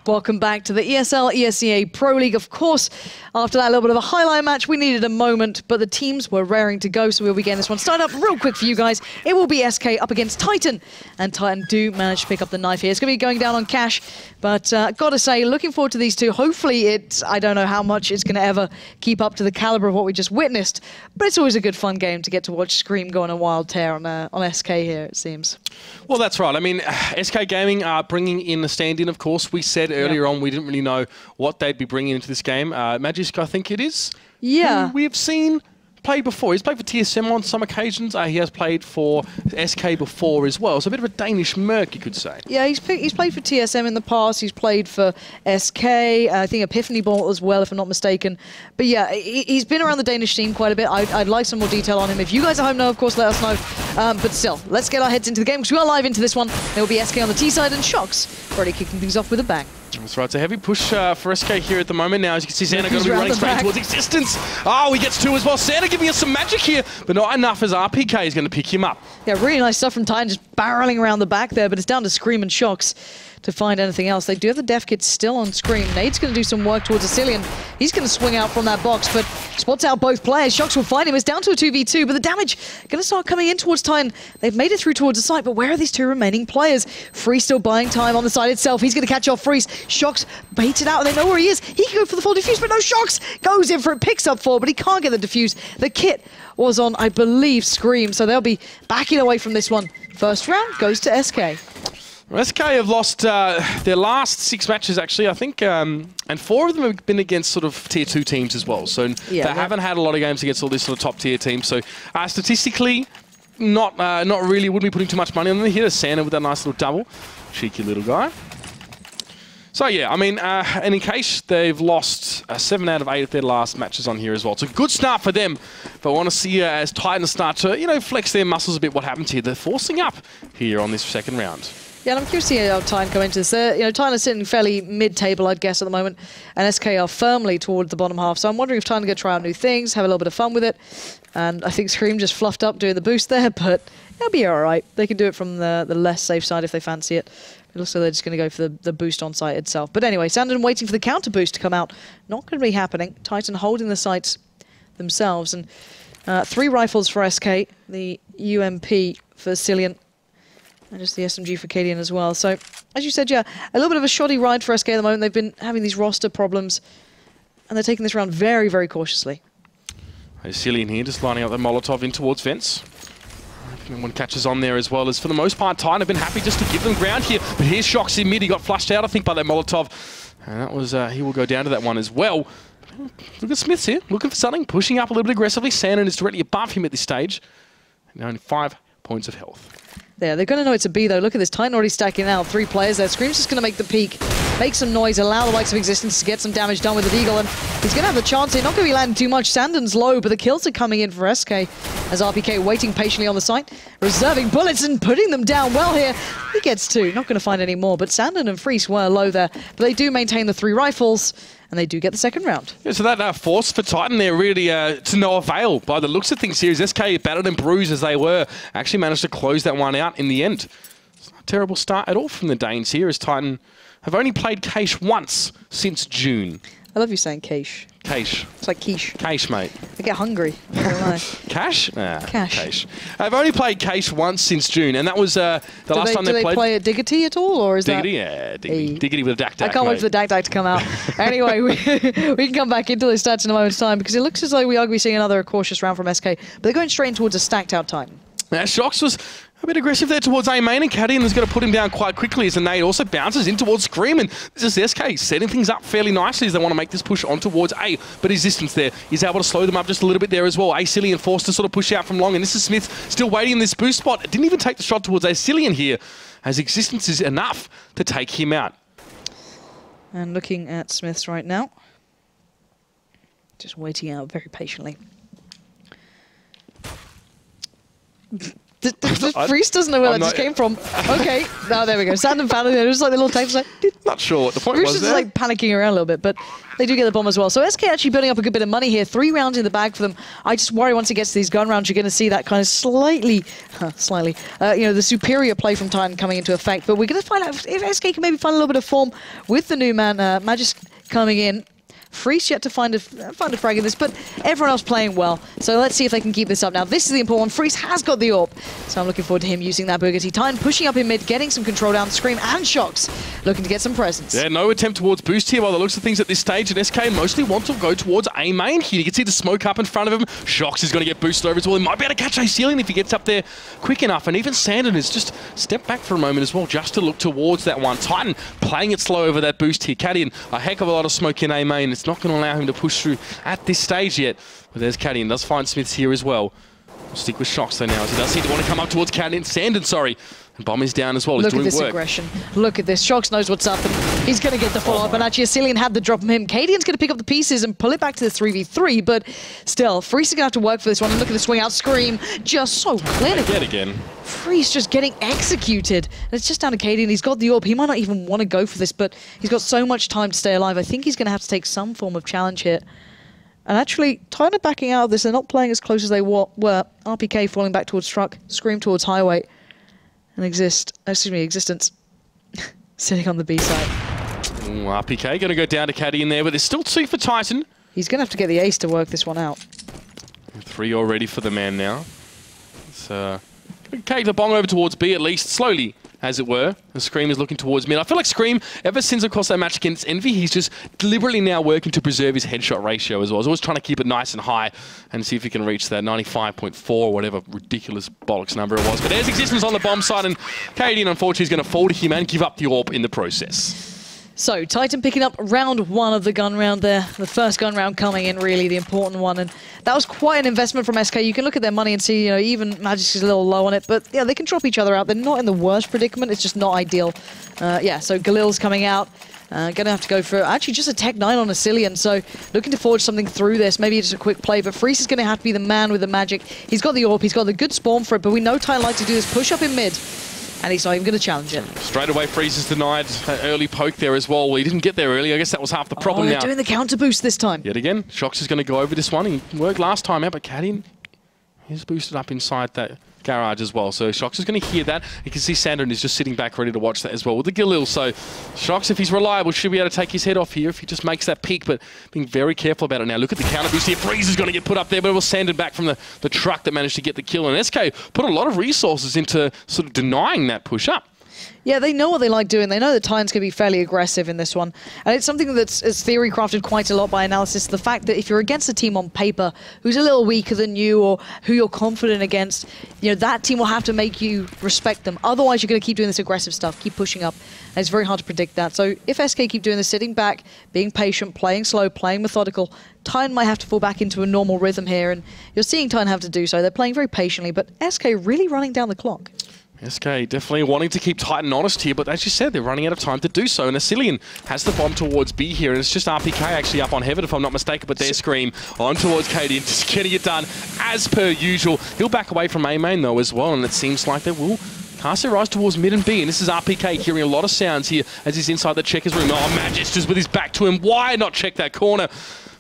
Welcome back to the ESL ESEA Pro League. Of course, after that little bit of a highlight match, we needed a moment, but the teams were raring to go, so we'll be getting this one started up real quick for you guys. It will be SK up against Titan, and Titan do manage to pick up the knife here. It's going to be going down on Cash, but gotta say, looking forward to these two. Hopefully I don't know how much it's going to ever keep up to the caliber of what we just witnessed, but it's always a good fun game to get to watch Scream go on a wild tear on SK here, it seems. Well, that's right. I mean, SK Gaming are bringing in the stand-in, of course. We said earlier on we didn't really know what they'd be bringing into this game. Magisk, I think it is. Yeah. Who we have seen play before. He's played for TSM on some occasions. He has played for SK before as well. So a bit of a Danish merc, you could say. Yeah, he's played for TSM in the past. He's played for SK. I think Epiphany Ball as well, if I'm not mistaken. But yeah, he's been around the Danish scene quite a bit. I'd like some more detail on him. If you guys at home know, of course, let us know. But still, let's get our heads into the game because we are live into this one. There will be SK on the T side and Shox already kicking things off with a bang. That's right, it's a heavy push for SK here at the moment now. As you can see, Santa going to be running straight towards existence. Oh, he gets two as well. Santa giving us some magic here, but not enough as RPK is going to pick him up. Yeah, really nice stuff from Titan, just barreling around the back there, but it's down to Scream and Shox to find anything else. They do have the def kit still on Scream. Nade's going to do some work towards SCII, and he's going to swing out from that box, but spots out both players. Shox will find him. It's down to a 2v2, but the damage going to start coming in towards Titan. They've made it through towards the site, but where are these two remaining players? Freeze still buying time on the side itself. He's going to catch off Freeze. Shox baits it out, and they know where he is. He can go for the full defuse, but no, Shox goes in for it, picks up 4, but he can't get the defuse. The kit was on, I believe, Scream, so they'll be backing away from this one. First round goes to SK. SK have lost their last 6 matches, actually, I think, and 4 of them have been against sort of tier 2 teams as well. So yeah, they haven't had a lot of games against all these sort of top tier teams. So statistically, not really, wouldn't be putting too much money on them. Here is Santa with that nice little double. Cheeky little guy. So yeah, I mean, and in case they've lost 7 out of 8 of their last matches on here as well. It's a good start for them, but I want to see as Titans start to, you know, flex their muscles a bit what happens here. They're forcing up here on this second round. Yeah, and I'm curious to see how Titan come into this. Titan are sitting fairly mid-table, I'd guess, at the moment, and SK are firmly toward the bottom half. So I'm wondering if Titan are going to try out new things, have a little bit of fun with it. And I think Scream just fluffed up doing the boost there, but they'll be all right. They can do it from the less safe side if they fancy it. It looks like they're just going to go for the boost on site itself. But anyway, Sandon waiting for the counter boost to come out. Not going to be happening. Titan holding the sites themselves. And 3 rifles for SK, the UMP for Cillian, and just the SMG for Cadian as well. So, as you said, yeah, a little bit of a shoddy ride for SK at the moment. They've been having these roster problems, and they're taking this round very, very cautiously. Cillian here just lining up the Molotov in towards Vents. One catches on there as well. As for the most part, Titan have been happy just to give them ground here. But here's Shox in mid. He got flushed out, I think, by that Molotov. And that was, he will go down to that one as well. Look at Smiths here, looking for something, pushing up a little bit aggressively. Sandon is directly above him at this stage. And only 5 points of health. Yeah, they're going to know it's a B, though. Look at this. Titan already stacking out 3 players there. Scream's just going to make the peak, make some noise, allow the likes of Existence to get some damage done with the Deagle, and he's going to have the chance here. Not going to be landing too much. Sandon's low, but the kills are coming in for SK as RPK waiting patiently on the site, reserving bullets and putting them down well here. He gets 2. Not going to find any more, but Sandon and Freeze were low there. But they do maintain the 3 rifles, and they do get the second round. Yeah, so that force for Titan there really to no avail. By the looks of things here, as SK battered and bruised as they were, actually managed to close that one out in the end. It's not a terrible start at all from the Danes here, as Titan have only played Cache once since June. I love you saying Cache. Cache. It's like quiche. Cache, mate. I get hungry. Cache? Nah, Cache. Cache. I've only played Cache once since June, and that was the last time they played. Do they play a Diggity at all, or is Diggity? that? Yeah, Diggity. Diggity with a Dak-Dak, I can't wait for the Dak-Dak to come out. Anyway, we can come back into the stats in a moment's time, because it looks as though we are going to be seeing another cautious round from SK, but they're going straight towards a stacked out Titan. Now, Shox was a bit aggressive there towards A main, and Cadian is going to put him down quite quickly as the nade also bounces in towards Scream, and this is SK setting things up fairly nicely as they want to make this push on towards A, but Existence there is able to slow them up just a little bit there as well. Cillian forced to sort of push out from long, and this is Smith still waiting in this boost spot. Didn't even take the shot towards Cillian here, as Existence is enough to take him out. And looking at Smiths right now, just waiting out very patiently. The Freeze doesn't know where that just came from. Okay, now there we go. Sandon found it. It was like the little text like, not sure what the point Roosters was is there. like panicking around a little bit, but they do get the bomb as well. So SK actually building up a good bit of money here. 3 rounds in the bag for them. I just worry once it gets to these gun rounds, you're going to see that kind of slightly, the superior play from Titan coming into effect. But we're going to find out if SK can maybe find a little bit of form with the new man, Magis coming in. Freeze yet to find a frag in this, but everyone else playing well. So let's see if they can keep this up. Now, this is the important one. Freeze has got the AWP, so I'm looking forward to him using that Bugatti. Titan pushing up in mid, getting some control down, Scream and Shocks, looking to get some presence. Yeah, no attempt towards boost here by the looks of things at this stage, and SK mostly want to go towards A main here. You can see the smoke up in front of him. Shocks is going to get boosted over as well. He might be able to catch A-Ceiling if he gets up there quick enough, and even Sandon has just stepped back for a moment as well, just to look towards that one. Titan playing it slow over that boost here. Cadian, a heck of a lot of smoke in A main. It's not going to allow him to push through at this stage yet. But there's Cadian, does find Smiths here as well. We'll stick with Shocks though now, as he does seem to want to come up towards Cadian. Sandon, sorry. And Bomb is down as well. Look at this work. aggression. Look at this. Shocks knows what's up, and he's going to get the follow-up. And actually, Asilian had the drop from him. Cadian's going to pick up the pieces and pull it back to the 3v3, but still, Freeze is going to have to work for this one. And look at the swing out. Scream, just so clinical. Yet again. Freeze just getting executed. And it's just down to Cadian. He's got the AWP. He might not even want to go for this, but he's got so much time to stay alive. I think he's going to have to take some form of challenge here. And actually, Titan are backing out of this. They're not playing as close as they were. RPK falling back towards Struck, Scream towards Highway, and Existence sitting on the B side. RPK going to go down to Caddy in there, but there's still 2 for Titan. He's going to have to get the ace to work this one out. 3 already for the man now. So, take the bong over towards B at least, slowly, as it were. The Scream is looking towards mid. I feel like Scream, ever since, of course, that match against Envy, he's just deliberately now working to preserve his headshot ratio as well. He's always trying to keep it nice and high and see if he can reach that 95.4, whatever ridiculous bollocks number it was. But there's Existence on the bomb side, and Cadian, unfortunately, is going to fall to him and give up the AWP in the process. So, Titan picking up round 1 of the gun round there. The first gun round coming in, really, the important one. And that was quite an investment from SK. You can look at their money and see, even Magic is a little low on it. But, yeah, they can drop each other out. They're not in the worst predicament. It's just not ideal. So Galil's coming out. Going to have to go for, actually, just a Tech 9 on Asilian. So, looking to forge something through this. Maybe just a quick play. But Freeze is going to have to be the man with the magic. He's got the AWP. He's got the good spawn for it. But we know Titan like to do this push up in mid. And he's not even going to challenge it. Straight away, Freeze is denied an early poke there as well. Well, he didn't get there early. I guess that was half the problem they're now. Doing the counter boost this time. Yet again, Shocks is going to go over this one. He worked last time out, but Cadian, he's boosted up inside that garage as well. So Shocks is going to hear that. You can see Sandon is just sitting back ready to watch that as well with the Galil. So Shocks, if he's reliable, should be able to take his head off here if he just makes that peak, but being very careful about it now. Look at the counter boost here. Freeze is going to get put up there, but it was Sandon back from the truck that managed to get the kill. And SK put a lot of resources into sort of denying that push up. Yeah, they know what they like doing. They know that Titan's going to be fairly aggressive in this one. And it's something that's theory crafted quite a lot by analysis. The fact that if you're against a team on paper who's a little weaker than you or who you're confident against, that team will have to make you respect them. Otherwise, you're going to keep doing this aggressive stuff, keep pushing up. And it's very hard to predict that. So if SK keep doing this, sitting back, being patient, playing slow, playing methodical, Titan might have to fall back into a normal rhythm here. And you're seeing Titan have to do so. They're playing very patiently, but SK really running down the clock. SK definitely wanting to keep Titan honest here, but as you said, they're running out of time to do so. And Asilian has the bomb towards B here, and it's just RPK actually up on Heaven, if I'm not mistaken, but their Scream on towards Cadian, just getting it done as per usual. He'll back away from A main though as well, and it seems like they will cast their eyes towards mid and B, and this is RPK hearing a lot of sounds here as he's inside the checkers room. Oh, Magic's just with his back to him. Why not check that corner?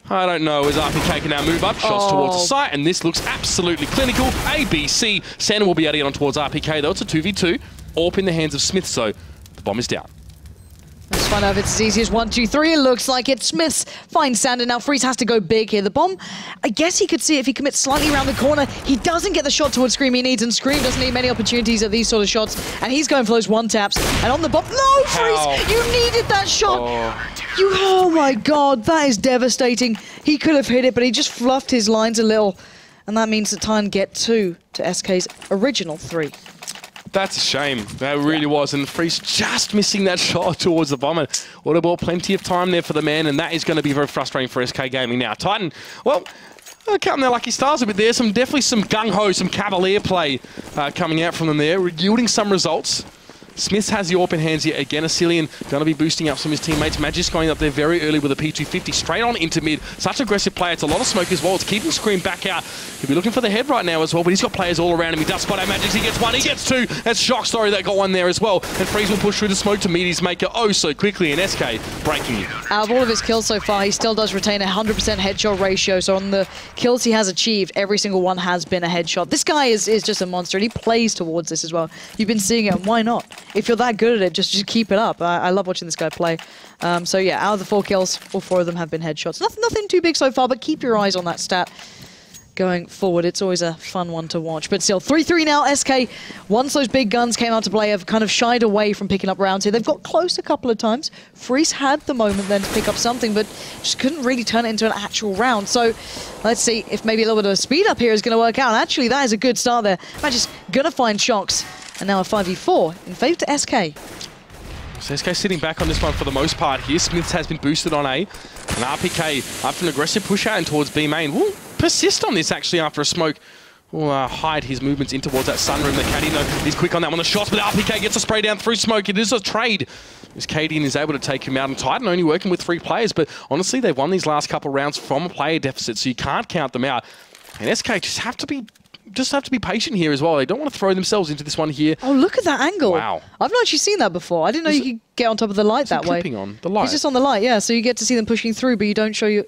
I don't know, as RPK can now move up, shots towards the site, and this looks absolutely clinical. A, B, C. Sandon will be able to get on towards RPK, though. It's a 2v2. AWP in the hands of Smith, so the bomb is down. Let's find out if it's as easy as 1, 2, 3. It looks like it. Smiths finds Sandon. Now Freeze has to go big here. The bomb, I guess he could see it if he commits slightly around the corner. He doesn't get the shot towards Scream he needs, and Scream doesn't need many opportunities at these sort of shots. And he's going for those one-taps. And on the bomb, no, Freeze! You needed that shot! Oh my god, that is devastating. He could have hit it, but he just fluffed his lines a little. And that means that Titan get 2 to SK's original 3. That's a shame. That really was. And Freeze just missing that shot towards the bomber. Would have bought plenty of time there for the man, and that is going to be very frustrating for SK Gaming now. Titan, well, counting their lucky stars a bit there. Definitely some gung-ho, some cavalier play coming out from them there, yielding some results. Smith has the AWP in hands here. Again, SCII going to be boosting up some of his teammates. Magisk going up there very early with a P250 straight on into mid. Such aggressive play. It's a lot of smoke as well. It's keeping Scream back out. He'll be looking for the head right now as well, but he's got players all around him. He does spot out Magisk. He gets one. He gets two. That's Shock Story that got one there as well. And Freeze will push through the smoke to meet his maker oh so quickly. And SK breaking it. Out of all of his kills so far, he still does retain a 100% headshot ratio. So on the kills he has achieved, every single one has been a headshot. This guy is just a monster, and he plays towards this as well. You've been seeing it, and why not? If you're that good at it, just keep it up. I love watching this guy play. So yeah, out of the 4 kills, all 4 of them have been headshots. Nothing too big so far, but keep your eyes on that stat going forward. It's always a fun one to watch. But still, 3-3 now. SK, once those big guns came out to play, have kind of shied away from picking up rounds here. They've got close a couple of times. Freeze had the moment then to pick up something, but just couldn't really turn it into an actual round. So let's see if maybe a little bit of a speed up here is going to work out. Actually, that is a good start there. Magic's going to find Shocks. And now a 5v4 in favour to SK. So SK sitting back on this one for the most part here. Smiths has been boosted on A. And RPK, after an aggressive push out and towards B main, will persist on this actually after a smoke. Will hide his movements in towards that sunroom. The Cadian, though, is quick on that one. The shots, but RPK gets a spray down through smoke. It is a trade. As Cadian is able to take him out, and Titan only working with 3 players, but honestly, they've won these last couple rounds from a player deficit, so you can't count them out. And SK just have to be patient here as well. They don't want to throw themselves into this one here. Oh, look at that angle. Wow. I've not actually seen that before. I didn't know you could get on top of the light that way. Clipping on the light. It's just on the light, yeah. So you get to see them pushing through, but you don't show your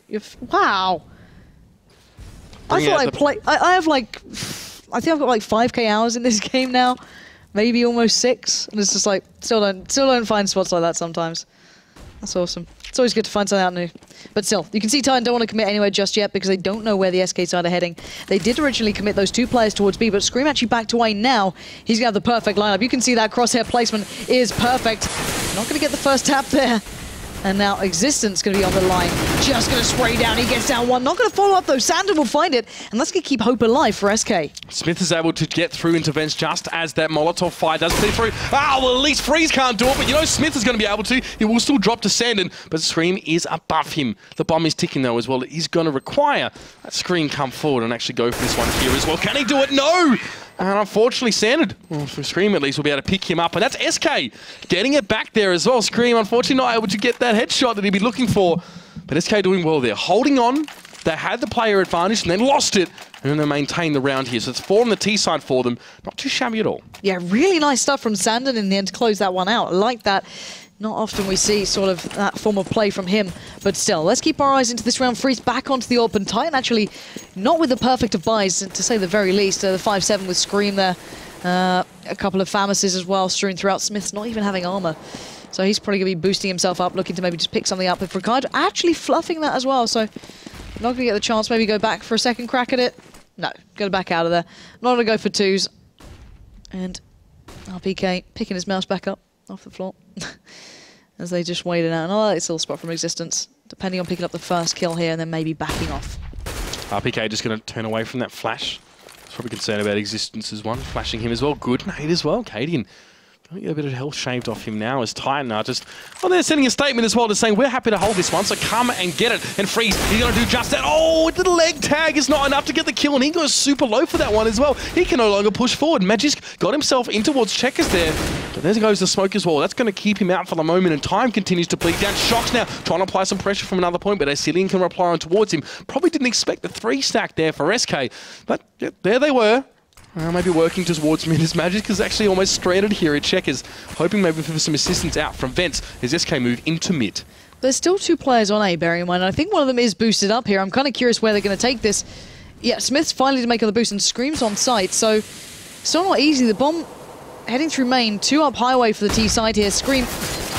wow. I have like, I think I've got like 5k hours in this game now. Maybe almost 6. And it's just like, still don't find spots like that sometimes. That's awesome. It's always good to find something out new. But still, you can see Titan don't want to commit anywhere just yet because they don't know where the SK side are heading. They did originally commit those 2 players towards B, but Scream actually backed away now. He's going to have the perfect lineup. You can see that crosshair placement is perfect. Not going to get the first tap there. And now Existence going to be on the line. Just going to spray down. He gets down 1. Not going to follow up though. Sandon will find it. And that's going to keep hope alive for SK. Smith is able to get through into vents just as that Molotov fire does clear through. Ah, well, at least Freeze can't do it. But you know Smith is going to be able to. He will still drop to Sandon. But Scream is above him. The bomb is ticking though as well. He's going to require that Scream come forward and actually go for this one here as well. Can he do it? No! And unfortunately, Sanded, well, for Scream at least, will be able to pick him up. And that's SK getting it back there as well. Scream, unfortunately, not able to get that headshot that he'd be looking for. But SK doing well there. Holding on. They had the player advantage and then lost it. And then they maintain the round here. So it's 4 on the T side for them. Not too shabby at all. Yeah, really nice stuff from Sandon in the end to close that one out. I like that. Not often we see sort of that form of play from him, but still, let's keep our eyes into this round. Freeze back onto the open. Titan actually not with the perfect of buys, to say the very least. The 5-7 with Scream there. A couple of Famises as well, strewn throughout. Smith's not even having armor. So he's probably going to be boosting himself up, looking to maybe just pick something up. With Ricardo actually fluffing that as well, so not going to get the chance. Maybe go back for a second crack at it. No, go back out of there. Not going to go for 2s. And RPK picking his mouse back up off the floor. As they just waited out. And I like this little spot from Existence, depending on picking up the first kill here and then maybe backing off. RPK just going to turn away from that flash. He's probably concerned about Existence as one. Flashing him as well. Good nade as well. Cadian. Get a bit of health shaved off him now as Titan are just... Well, they're sending a statement as well to saying, we're happy to hold this one, so come and get it. And Freeze, he's going to do just that. Oh, the leg tag is not enough to get the kill, and he goes super low for that one as well. He can no longer push forward. Magisk got himself in towards Checkers there. But there goes the smoke as well. That's going to keep him out for the moment, and time continues to bleed down. Shocks now, trying to apply some pressure from another point, but SCII can reply on towards him. Probably didn't expect the 3-stack there for SK, but yeah, there they were. Maybe working towards mid as Magisk is actually almost stranded here at Checkers, hoping maybe for some assistance out from Vents as SK move into mid. There's still 2 players on A, bearing in mind, and I think one of them is boosted up here. I'm kind of curious where they're going to take this. Yeah, Smith's finally to make on the boost and Scream's on site, so still not easy. The bomb heading through main, 2 up highway for the T side here. Scream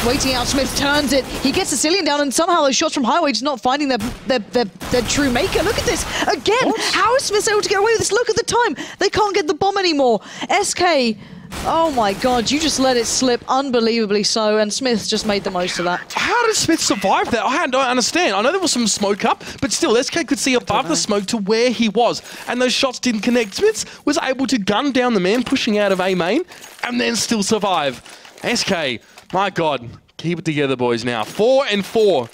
waiting out, Smith turns it. He gets the SCII down, and somehow those shots from highway just not finding their true maker. Look at this again. What? How is Smith able to get away with this? Look at the time. They can't get the bomb anymore. SK, oh my god, you just let it slip unbelievably so, and Smith just made the most of that. How did Smith survive that? I don't understand. I know there was some smoke up, but still, SK could see above the smoke to where he was, and those shots didn't connect. Smith was able to gun down the man pushing out of A main, and then still survive. SK, my god, keep it together, boys, now. 4 and 4.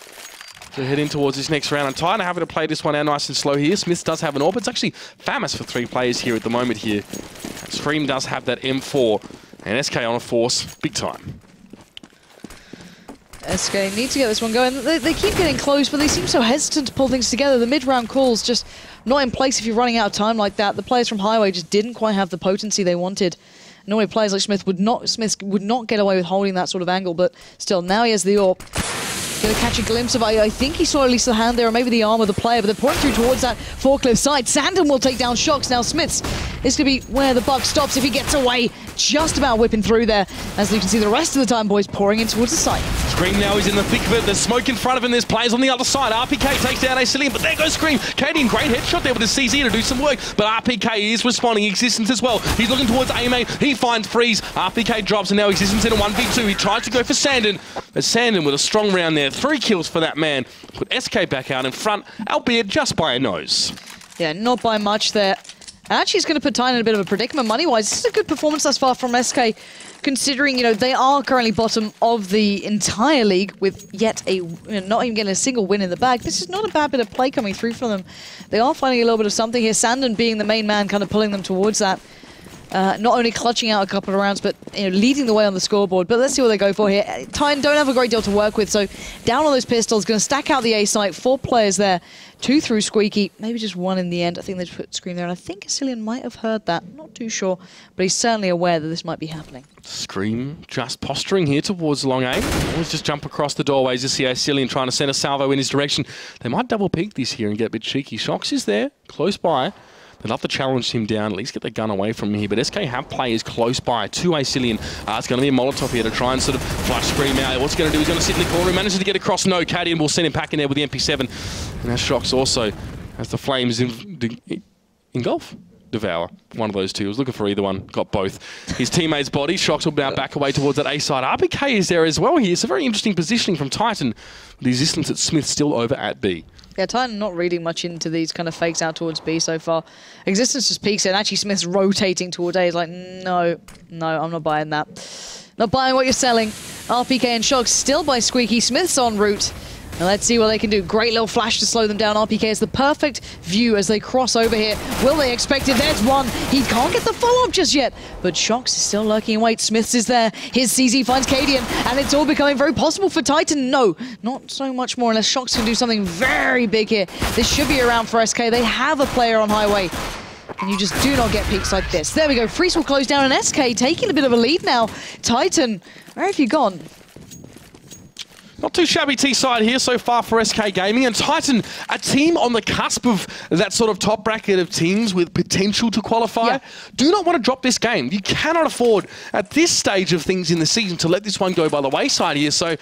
So heading towards this next round. I'm tired of having to play this one out nice and slow here. Smith does have an AWP. It's actually famous for 3 players here at the moment here. Scream does have that M4. And SK on a force, big time. SK need to get this one going. They keep getting close, but they seem so hesitant to pull things together. The mid-round calls just not in place if you're running out of time like that. The players from Highway just didn't quite have the potency they wanted. Normally players like Smith would not get away with holding that sort of angle, but still, now he has the AWP. Gonna catch a glimpse of, I think he saw at least the hand there, or maybe the arm of the player, but they're pointing through towards that forklift side. Sandon will take down Shox. Now Smiths is gonna be where the buck stops if he gets away. Just about whipping through there. As you can see, the rest of the time, boys pouring in towards the site. Scream now, he's in the thick of it. There's smoke in front of him. There's players on the other side. RPK takes down ESEA, but there goes Scream. Cadian, great headshot there with his CZ to do some work, but RPK is responding. Existence as well. He's looking towards A-Main. He finds Freeze. RPK drops, and now Existence in a 1v2. He tries to go for Sandon, but Sandon with a strong round there. 3 kills for that man. Put SK back out in front, albeit just by a nose. Yeah, not by much there. Actually, it's going to put Titan in a bit of a predicament money-wise. This is a good performance thus far from SK, considering, you know, they are currently bottom of the entire league with yet a, not even getting a single win in the bag. This is not a bad bit of play coming through from them. They are finding a little bit of something here. Sandon being the main man, kind of pulling them towards that. Not only clutching out a couple of rounds, but leading the way on the scoreboard. But let's see what they go for here. Titan don't have a great deal to work with, so down on those pistols, going to stack out the A site. 4 players there, 2 through Squeaky, maybe just 1 in the end. I think they put Scream there, and I think SCII might have heard that. Not too sure, but he's certainly aware that this might be happening. Scream just posturing here towards long A. Always just jump across the doorways to see SCII trying to send a salvo in his direction. They might double peek this here and get a bit cheeky. Shox is there, close by. They'd love to challenge him down, at least get the gun away from here. But SK have players close by to ESEA. It's going to be a Molotov here to try and sort of flush Scream out. What's he going to do? He's going to sit in the corner. He manages to get across. No, Cadian will send him back in there with the MP7. And that Shox also has the flames engulf. Devour. One of those two. He was looking for either one. Got both. His teammate's body. Shox will now back away towards that A side. RPK is there as well here. It's a very interesting positioning from Titan. The Existence at Smith still over at B. Yeah, Titan not reading much into these kind of fakes out towards B so far. Existence just peeks in. Actually, Smith's rotating towards A. He's like, no, I'm not buying that. Not buying what you're selling. RPK and Shox still by Squeaky. Smith's en route. And let's see what they can do. Great little flash to slow them down. RPK is the perfect view as they cross over here. Will they expect it? There's one. He can't get the follow-up just yet. But Shox is still lurking in wait. Smiths is there. His CZ finds Cadian. And it's all becoming very possible for Titan. No, not so much more unless Shox can do something very big here. This should be around for SK. They have a player on Highway. And you just do not get peaks like this. There we go. Freeze will close down and SK taking a bit of a lead now. Titan, where have you gone? Not too shabby T-side here so far for SK Gaming, and Titan, a team on the cusp of that sort of top bracket of teams with potential to qualify, do not want to drop this game. You cannot afford, at this stage of things in the season, to let this one go by the wayside here. So,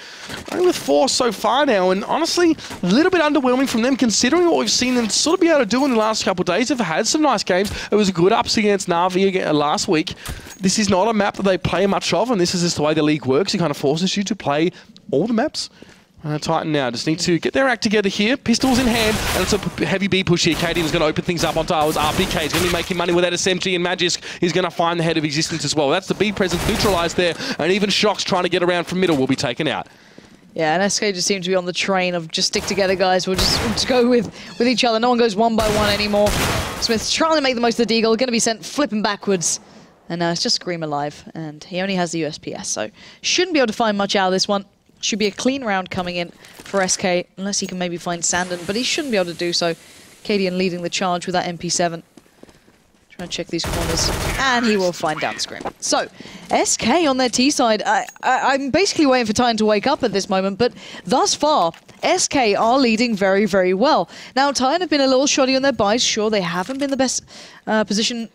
only with 4 so far now, and honestly, a little bit underwhelming from them, considering what we've seen them sort of be able to do in the last couple of days. They've had some nice games. It was a good ups against Na'Vi last week. This is not a map that they play much of, and this is just the way the league works. It kind of forces you to play all the maps. Titan now just need to get their act together here. Pistols in hand, and it's a heavy B push here. Cadian is going to open things up on towers. RPK is going to be making money with that SMG, and Magisk is going to find the head of Existence as well. That's the B presence neutralized there, and even Shox trying to get around from middle will be taken out. Yeah, and SK just seem to be on the train of just stick together, guys. We'll just go with each other. No one goes 1 by 1 anymore. Smith's trying to make the most of the deagle. Going to be sent flipping backwards. And now it's just Scream alive, and he only has the USPS, so shouldn't be able to find much out of this one. Should be a clean round coming in for SK, unless he can maybe find Sandon, but he shouldn't be able to do so. Cadian leading the charge with that MP7. Trying to check these corners, and he will find down Scream. So, SK on their T side, I'm basically waiting for Titan to wake up at this moment, but thus far, SK are leading very, very well. Now, Titan have been a little shoddy on their buys. Sure, they haven't been the best position,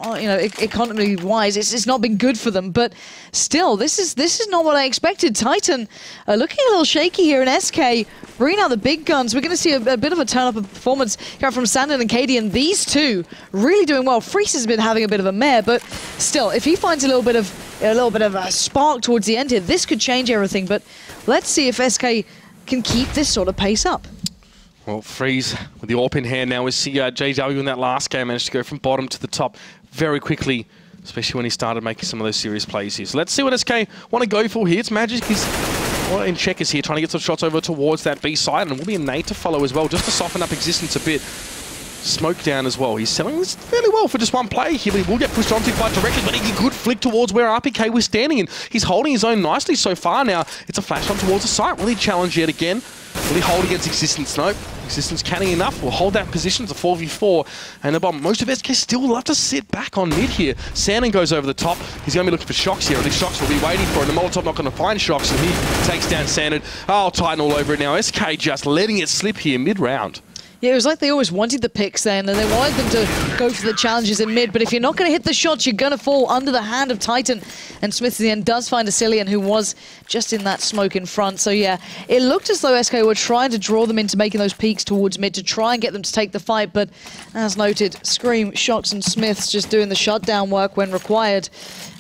economy-wise, it's not been good for them, but still, this is not what I expected. Titan are looking a little shaky here, and SK bringing out the big guns. We're going to see a bit of a turn-up of performance here from Sandon and Cadian. These two really doing well. Freeze has been having a bit of a mare, but still, if he finds a little bit of a spark towards the end here, this could change everything. But let's see if SK can keep this sort of pace up. Well, Freeze with the AWP in hand now. We see JW in that last game managed to go from bottom to the top very quickly, especially when he started making some of those serious plays here. So let's see what SK want to go for here. It's Magisk. He's in checkers here, trying to get some shots over towards that B side, and will be a nade to follow as well, just to soften up Existence a bit. Smoke down as well. He's selling this fairly well for just one play here, but he will get pushed onto quite directly, but he could flick towards where RPK was standing, and he's holding his own nicely so far now. It's a flash on towards the site. Will he challenge yet again? Will he hold against Existence? Nope. Existence canning enough. Will hold that position. It's a 4v4. And the bomb. Most of SK still love to sit back on mid here. Sandon goes over the top. He's going to be looking for Shocks here. And these Shocks will be waiting for it. And the Molotov not going to find Shocks. And he takes down Sandon. Oh, Titan all over it now. SK just letting it slip here mid-round. Yeah, it was like they always wanted the picks then, and they wanted them to go for the challenges in mid, but if you're not going to hit the shots, you're going to fall under the hand of Titan. And Smith in the end does find a SCII, who was just in that smoke in front. So yeah, it looked as though SK were trying to draw them into making those peaks towards mid to try and get them to take the fight, but as noted, Scream, Shocks and Smiths just doing the shutdown work when required.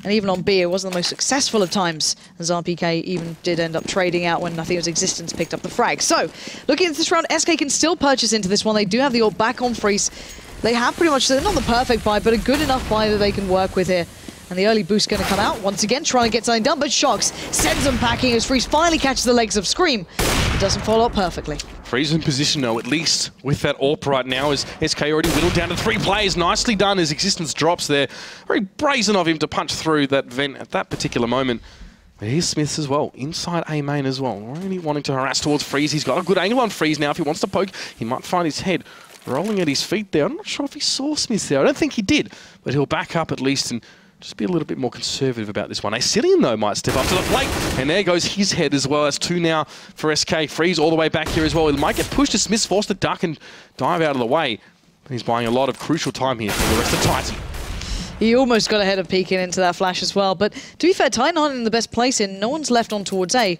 And even on B, it wasn't the most successful of times, as RPK even did end up trading out when I think it was Existence picked up the frag. So, looking at this round, SK can still purchase into this one. They do have the ult back on Freeze. They have pretty much, not the perfect buy, but a good enough buy that they can work with here. And the early boost going to come out, once again, trying to get something done, but Shocks sends them packing as Freeze finally catches the legs of Scream. It doesn't follow up perfectly. Freeze in position, though, at least with that AWP right now, as SK already whittled down to 3 players. Nicely done as Existence drops there. Very brazen of him to punch through that vent at that particular moment. But here's Smiths as well, inside A main as well. Really wanting to harass towards Freeze. He's got a good angle on Freeze now. If he wants to poke, he might find his head rolling at his feet there. I'm not sure if he saw Smiths there. I don't think he did, but he'll back up at least and just be a little bit more conservative about this one. SCII, though, might step up to the plate. And there goes his head as well. That's 2 now for SK. Freeze all the way back here as well. He might get pushed as Smith's forced to duck and dive out of the way. But he's buying a lot of crucial time here for the rest of Titan. He almost got ahead of peeking into that flash as well. But to be fair, Titan aren't in the best place here. No one's left on towards A.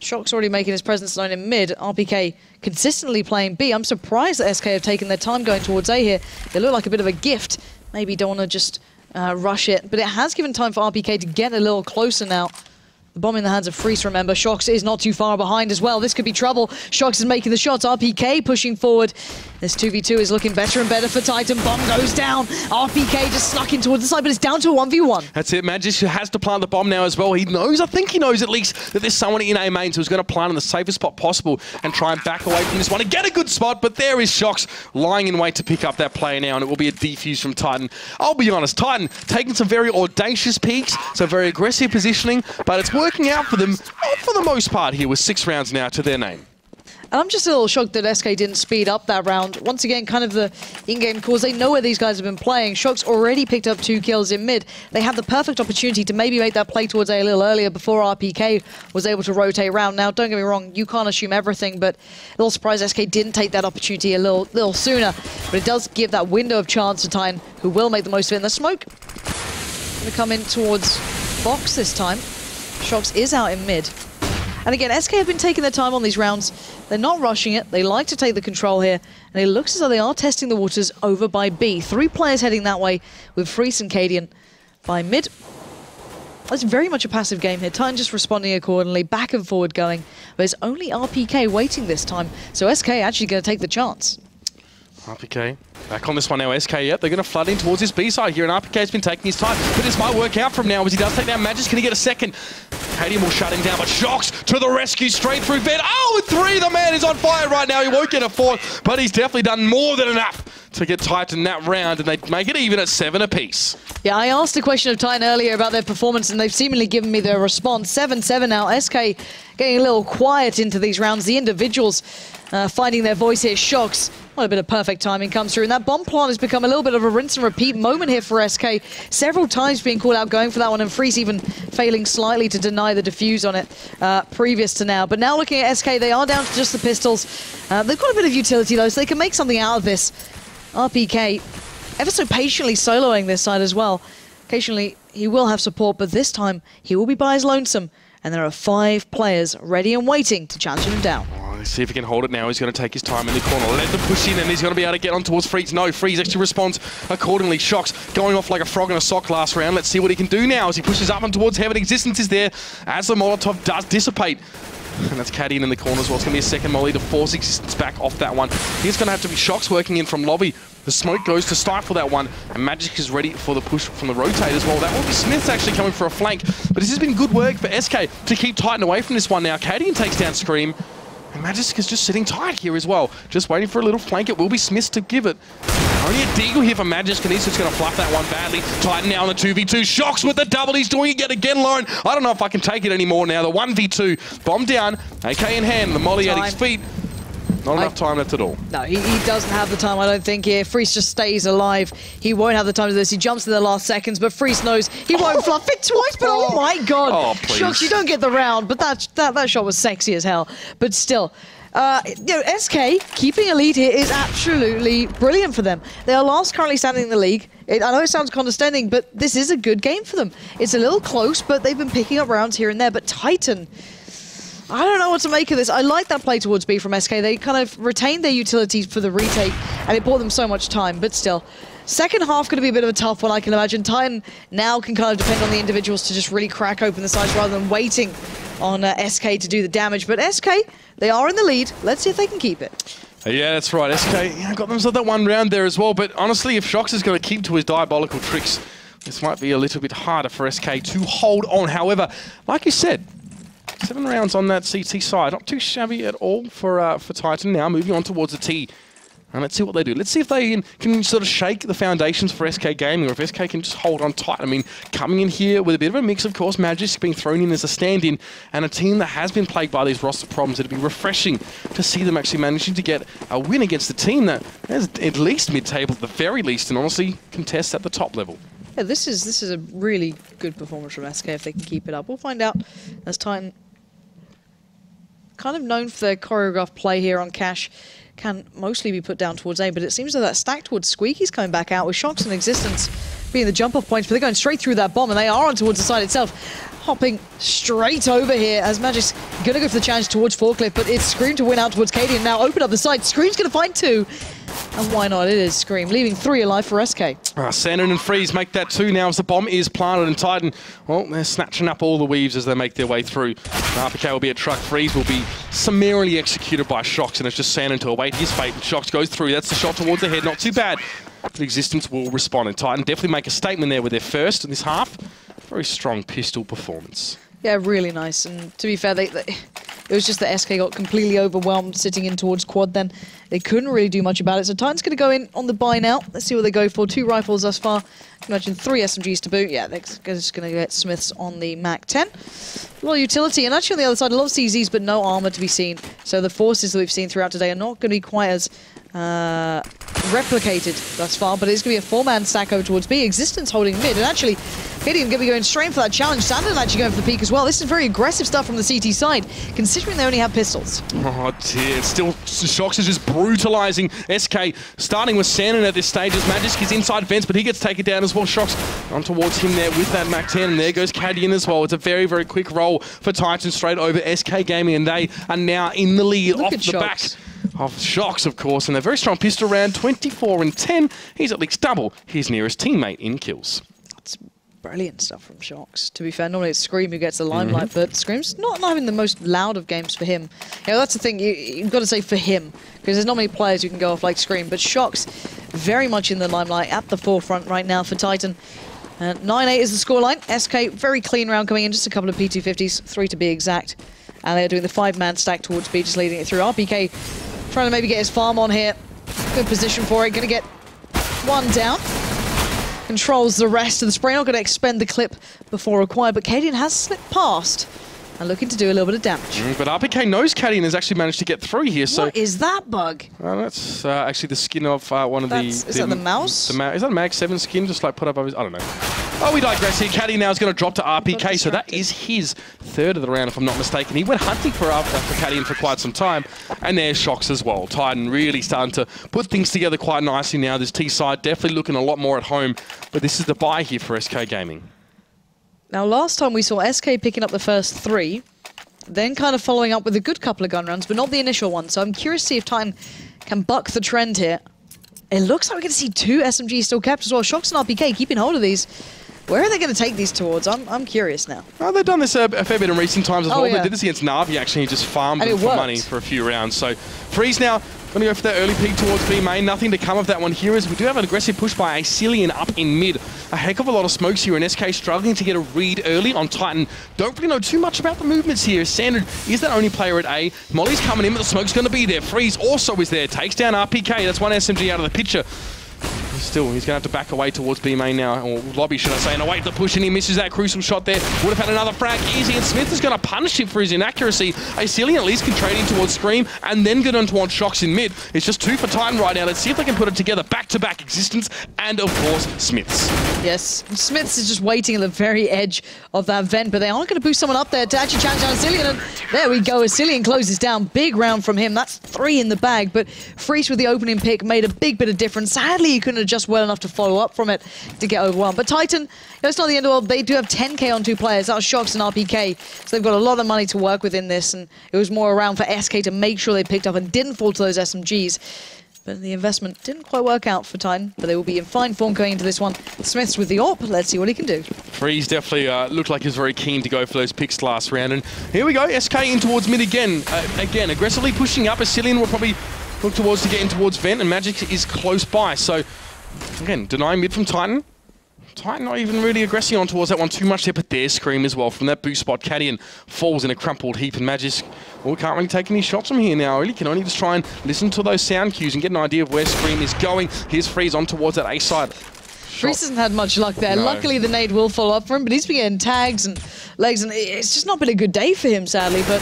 Shock's already making his presence known in mid. RPK consistently playing B. I'm surprised that SK have taken their time going towards A here. They look like a bit of a gift. Maybe don't want to just rush it, but it has given time for RPK to get a little closer now. The bomb in the hands of Freeze, remember. Shocks is not too far behind as well. This could be trouble. Shocks is making the shots. RPK pushing forward. This 2v2 is looking better and better for Titan. Bomb goes down. RPK just snuck in towards the side, but it's down to a 1v1. That's it. Magic has to plant the bomb now as well. He knows, I think he knows at least, that there's someone in A main, so he's going to plant in the safest spot possible and try and back away from this one and get a good spot, but there is Shocks lying in wait to pick up that player now, and it will be a defuse from Titan. I'll be honest, Titan taking some very audacious peaks, some very aggressive positioning, but it's working out for them for the most part here with 6 rounds now to their name. And I'm just a little shocked that SK didn't speed up that round. Once again, kind of the in-game calls. They know where these guys have been playing. Shocks already picked up 2 kills in mid. They had the perfect opportunity to maybe make that play towards A little earlier before RPK was able to rotate around. Now, don't get me wrong, you can't assume everything, but a little surprised SK didn't take that opportunity a little sooner. But it does give that window of chance to Titan, who will make the most of it. And the smoke going to come in towards Box this time. Shocks is out in mid. And again, SK have been taking their time on these rounds. They're not rushing it. They like to take the control here. And it looks as though they are testing the waters over by B. 3 players heading that way with Freeze and Cadian by mid. It's very much a passive game here. Titan just responding accordingly, back and forward going. But it's only RPK waiting this time. So SK actually going to take the chance. RPK back on this one now. SK, yep, they're going to flood in towards his B side here, and RPK's been taking his time. But this might work out from now as he does take down Magic's. Can he get a second? Cadian will shut him down, but Shocks to the rescue, straight through bed. Oh, with 3, the man is on fire right now. He won't get a 4th, but he's definitely done more than enough to get Titan that round, and they make it even at 7 apiece. Yeah, I asked a question of Titan earlier about their performance, and they've seemingly given me their response. 7-7 now. SK getting a little quiet into these rounds. The individuals finding their voice here. Shocks. What a bit of perfect timing comes through. And that bomb plant has become a little bit of a rinse and repeat moment here for SK. Several times being called out going for that one, and Freeze even failing slightly to deny the defuse on it previous to now. But now looking at SK, they are down to just the pistols. They've got a bit of utility though, so they can make something out of this. RPK ever so patiently soloing this side as well. Occasionally he will have support, but this time he will be by his lonesome. And there are 5 players ready and waiting to challenge him down. Let's see if he can hold it now. He's going to take his time in the corner. Let them push in, and he's going to be able to get on towards Freeze. No, Freeze actually responds accordingly. Shocks going off like a frog in a sock last round. Let's see what he can do now as he pushes up and towards Heaven. Existence is there as the Molotov does dissipate. And that's Cadian in the corner as well. It's going to be a second molly to force Existence back off that one. He's going to have to be Shocks working in from lobby. The smoke goes to stifle that one, and Magic is ready for the push from the rotate as well. That will be Smith's actually coming for a flank, but this has been good work for SK to keep Titan away from this one now. Cadian takes down Scream, And Magisk is just sitting tight here as well. Just waiting for a little flank. It will be Smith to give it. Only a deagle here for Magisk, and he's just going to fluff that one badly. Titan now on the 2v2. Shox with the double. He's doing it yet again, Lauren. I don't know if I can take it anymore now. The 1v2. Bomb down. AK in hand. The molly at his feet. Not enough time left at all. No, he doesn't have the time, I don't think, here. Freeze just stays alive. He won't have the time to do this. He jumps in the last seconds, but Freeze knows he won't fluff it twice, but oh my god. Oh, please. Shox, you don't get the round, but that shot was sexy as hell. But still, SK keeping a lead here is absolutely brilliant for them. They are last currently standing in the league. I know it sounds condescending, but this is a good game for them. It's a little close, but they've been picking up rounds here and there. But Titan, I don't know what to make of this. I like that play towards B from SK. They kind of retained their utility for the retake, and it bought them so much time, but still. Second half going to be a bit of a tough one, I can imagine. Titan now can kind of depend on the individuals to just really crack open the sides rather than waiting on SK to do the damage. But SK, they are in the lead. Let's see if they can keep it. Yeah, that's right. SK got themselves that one round there as well. But honestly, if Shox is going to keep to his diabolical tricks, this might be a little bit harder for SK to hold on. However, like you said, 7 rounds on that CT side. Not too shabby at all for Titan now. Moving on towards the T. And let's see what they do. Let's see if they can sort of shake the foundations for SK Gaming, or if SK can just hold on tight. I mean, coming in here with a bit of a mix, of course, Magisk being thrown in as a stand-in, and a team that has been plagued by these roster problems. It'd be refreshing to see them actually managing to get a win against a team that is at least mid-table, at the very least, and honestly contests at the top level. Yeah, this is a really good performance from SK if they can keep it up. We'll find out as Titan, kind of known for their choreographed play here on Cash, can mostly be put down towards A, but it seems that stack towards Squeaky's coming back out with Shox in existence being the jump-off points, but they're going straight through that bomb, and they are on towards the side itself. Hopping straight over here as Magic's going to go for the challenge towards Forklift, but it's Scream to win out towards Katie, and now open up the side. Scream's going to find 2. And why not? It is Scream, leaving 3 alive for SK. Sandon and Freeze make that 2 now as the bomb is planted, and Titan, well, they're snatching up all the weaves as they make their way through. RPK will be a truck. Freeze will be summarily executed by Shox, and it's just Sandon to await his fate. And Shox goes through. That's the shot towards the head. Not too bad. But Existence will respond, and Titan definitely make a statement there with their first in this half. Very strong pistol performance. Yeah, really nice. And to be fair, it was just that SK got completely overwhelmed sitting in towards quad then. They couldn't really do much about it. So Titan's going to go in on the buy now. Let's see what they go for. 2 rifles thus far. I can imagine 3 SMGs to boot. Yeah, they're just going to get Smiths on the Mac-10. A lot of utility. And actually on the other side, a lot of CZs, but no armor to be seen. So the forces that we've seen throughout today are not going to be quite as replicated thus far, but it's going to be a 4-man stack over towards B. Existence holding mid, and actually Gideon going to be going straight for that challenge. Sandon actually going for the peak as well. This is very aggressive stuff from the CT side, considering they only have pistols. Oh dear, still Shox is just brutalizing SK, starting with Sandon at this stage as Magisk is inside fence, but he gets taken down as well. Shox on towards him there with that Mac-10, and there goes Cadian as well. It's a very, very quick roll for Titan straight over SK Gaming, and they are now in the lead off the back of Shox, of course, and a very strong pistol round, 24 and 10. He's at least double his nearest teammate in kills. It's brilliant stuff from Shox. To be fair, normally it's Scream who gets the limelight, but Scream's not having the most loud of games for him. You know, that's the thing, you've got to say for him, because there's not many players who can go off like Scream, but Shox very much in the limelight, at the forefront right now for Titan. 9-8 is the scoreline. SK, very clean round coming in, just a couple of P250s, 3 to be exact. And they're doing the 5-man stack towards B, just leading it through. RPK trying to maybe get his farm on here. Good position for it. Going to get 1 down. Controls the rest of the spray. Not going to expend the clip before required, but Cadian has slipped past and looking to do a little bit of damage. But RPK knows Cadian has actually managed to get through here. So what is that bug? That's actually the skin of one of Is that the mouse? Is that a Mag 7 skin just like put up over his... I don't know. Oh, we digress here. Cadian now is going to drop to RPK, so that is his 3rd of the round, if I'm not mistaken. He went hunting for Cadian for quite some time, and there's Shox as well. Titan really starting to put things together quite nicely now. This T side definitely looking a lot more at home, but this is the buy here for SK Gaming. Now, last time we saw SK picking up the first 3, then kind of following up with a good couple of gun rounds, but not the initial one. So I'm curious to see if Titan can buck the trend here. It looks like we're going to see 2 SMGs still kept as well. Shox and RPK keeping hold of these. Where are they going to take these towards? I'm curious now. Oh, they've done this a fair bit in recent times as well. Yeah. They did this against Na'Vi, actually. He just farmed them for money for a few rounds. So Freeze now Going to go for that early peek towards B main. Nothing to come of that one here, as we do have an aggressive push by SCII up in mid. A heck of a lot of smokes here, and SK struggling to get a read early on Titan. Don't really know too much about the movements here. Standard is that only player at A. Molly's coming in, but the smoke's going to be there. Freeze also is there. Takes down RPK. That's one SMG out of the picture. Still, he's going to have to back away towards B main now, or lobby, should I say, and await the push, and he misses that crucial shot there. Would have had another frag easy, and Smith is going to punish him for his inaccuracy. SCII at least can trade in towards Scream, and then get on towards Shox in mid. It's just 2 for Titan right now. Let's see if they can put it together. Back-to-back Existence, and of course, Smiths. Yes, Smiths is just waiting at the very edge of that vent, but they aren't going to boost someone up there to actually challenge down SCII, and there we go. SCII closes down. Big round from him. That's 3 in the bag, but Freeze with the opening pick made a big bit of difference. Sadly, he couldn't adjust well enough to follow up from it to get overwhelmed. But Titan, you know, it's not the end of the world. They do have 10k on 2 players. That was Shox and RPK. So they've got a lot of money to work with in this, and it was more around for SK to make sure they picked up and didn't fall to those SMGs. But the investment didn't quite work out for Titan, but they will be in fine form going into this one. Smiths with the AWP. Let's see what he can do. Freeze definitely looked like he was very keen to go for those picks last round. And here we go. SK in towards mid again. Again, aggressively pushing up. SCII will probably look towards to get in towards Vent, and Magic is close by. So again, denying mid from Titan. Titan not even really aggressing on towards that one too much there, but there's Scream as well from that boost spot. Cadian falls in a crumpled heap, and Magic, well, we can't really take any shots from here now. Really can only just try and listen to those sound cues and get an idea of where Scream is going. Here's Freeze on towards that A side. Freeze hasn't had much luck there. No. Luckily, the nade will follow up for him, but he's been getting tags and legs, and it's just not been a good day for him, sadly, but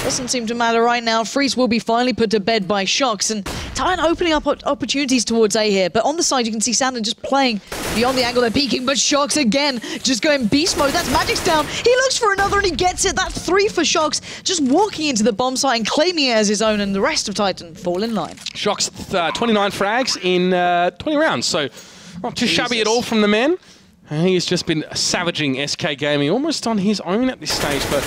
doesn't seem to matter right now. Freeze will be finally put to bed by Shox, and Titan opening up opportunities towards A here, but on the side, you can see Sandon just playing beyond the angle they're peeking, but Shox again, just going beast mode. That's Magic's down. He looks for another, and he gets it. That's 3 for Shox, just walking into the bomb site and claiming it as his own, and the rest of Titan fall in line. Shox, 29 frags in 20 rounds, so not too shabby at all from the man. And he's just been savaging SK Gaming almost on his own at this stage, but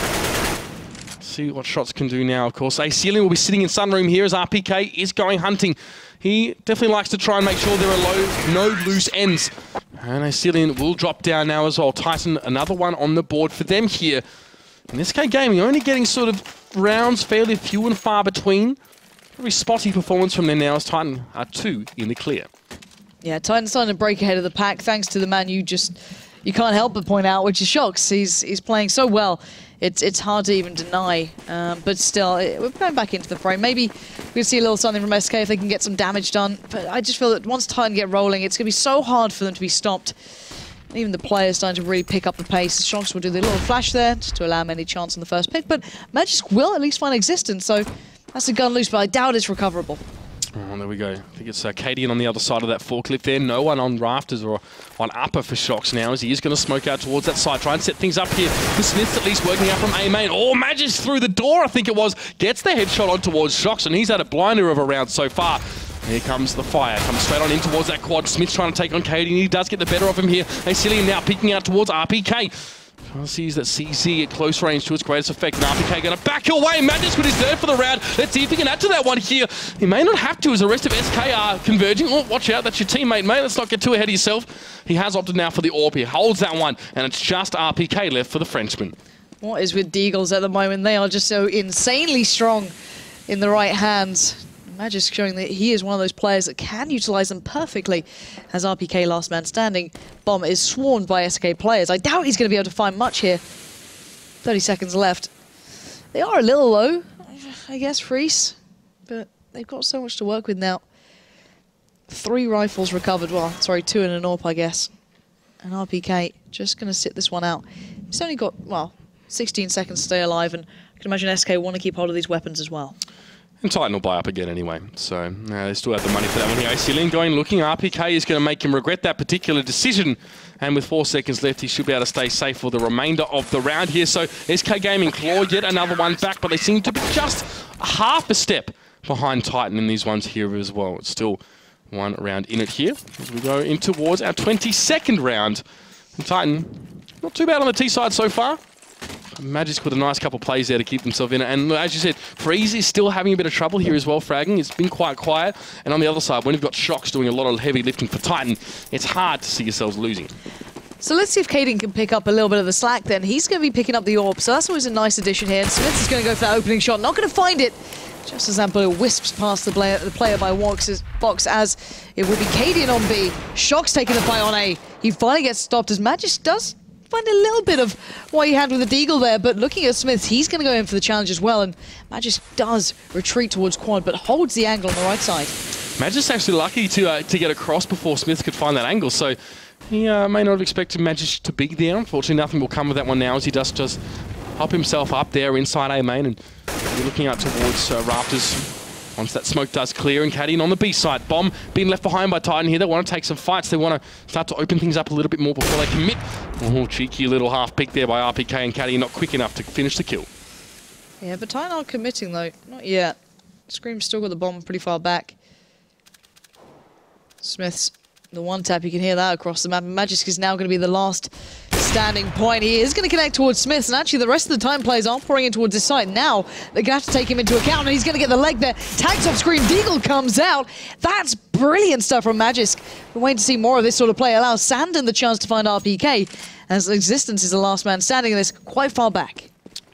let's see what Shots can do now, of course. SCII will be sitting in Sunroom here as RPK is going hunting. He definitely likes to try and make sure there are no loose ends. And SCII will drop down now as well. Titan, another one on the board for them here. And SK Gaming only getting sort of rounds fairly few and far between. Very spotty performance from them now as Titan are 2 in the clear. Yeah, Titan's starting to break ahead of the pack thanks to the man you can't help but point out, which is Shox. He's playing so well. It's hard to even deny, but still, we're going back into the frame. Maybe we can see a little something from SK if they can get some damage done, but I just feel that once Titan get rolling, it's going to be so hard for them to be stopped. Even the players starting to really pick up the pace. Shox will do the little flash there just to allow him any chance on the first pick, but Magic will at least find Existence, so that's a gun loose, but I doubt it's recoverable. Oh, there we go. I think it's Cadian on the other side of that forklift there. No one on rafters or on upper for Shox now, as he is going to smoke out towards that side. Try and set things up here. The Smiths at least working out from A main. Oh, Magic's through the door, I think it was. Gets the headshot on towards Shox, and he's had a blinder of a round so far. Here comes the fire. Comes straight on in towards that quad. Smith's trying to take on Cadian. He does get the better of him here. SCII now peeking out towards RPK. Trying to seize that CZ at close range to its greatest effect. And RPK going to back away. Madness with his third for the round. Let's see if he can add to that one here. He may not have to as the rest of SK are converging. Oh, watch out. That's your teammate, mate. Let's not get too ahead of yourself. He has opted now for the AWP. He holds that one. And it's just RPK left for the Frenchman. What is with Deagles at the moment? They are just so insanely strong in the right hands. Magic showing that he is one of those players that can utilize them perfectly as RPK last man standing. Bomb is swarmed by SK players. I doubt he's going to be able to find much here. 30 seconds left. They are a little low, I guess, Freeze, but they've got so much to work with now. 3 rifles recovered. Well, sorry, 2 in an AWP, I guess. And RPK just going to sit this one out. He's only got, well, 16 seconds to stay alive, and I can imagine SK want to keep hold of these weapons as well. And Titan will buy up again anyway, so they still have the money for that one here. SCII going looking. RPK is going to make him regret that particular decision. And with 4 seconds left, he should be able to stay safe for the remainder of the round here. So SK Gaming claw yet another one back, but they seem to be just half a step behind Titan in these ones here as well. It's still 1 round in it here as we go in towards our 22nd round. And Titan, not too bad on the T side so far. Magic's with a nice couple plays there to keep themselves in it. And as you said, Freeze is still having a bit of trouble here as well, fragging. It's been quite quiet. And on the other side, when you've got Shox doing a lot of heavy lifting for Titan, it's hard to see yourselves losing. So let's see if Caden can pick up a little bit of the slack then. He's going to be picking up the AWP, so that's always a nice addition here. And Smith is going to go for that opening shot. Not going to find it. Just as that bullet wisps past the player by box as it will be Cadian on B. Shock's taking the fight on A. He finally gets stopped as Magisk does find a little bit of what he had with the Deagle there, but looking at Smiths, he's going to go in for the challenge as well, and Magisk does retreat towards quad, but holds the angle on the right side. Magisk's actually lucky to get across before Smith could find that angle, so he may not have expected Magisk to be there. Unfortunately, nothing will come of that one now as he does just hop himself up there inside A main, and we're looking out towards Rafters. Once that smoke does clear, and Cadian on the B side. Bomb being left behind by Titan here. They want to take some fights. They want to start to open things up a little bit more before they commit. Oh, cheeky little half pick there by RPK, and Cadian not quick enough to finish the kill. Yeah, but Titan aren't committing though. Not yet. Scream's still got the bomb pretty far back. Smith's the one tap, you can hear that across the map. Magisk is now going to be the last standing point. He is going to connect towards Smiths, and actually the rest of the time players are pouring in towards his side. Now they're going to have to take him into account, and he's going to get the leg there. Tags off screen, Deagle comes out. That's brilliant stuff from Magisk. We're waiting to see more of this sort of play. Allows Sandon the chance to find RPK, as Existence is the last man standing in this quite far back.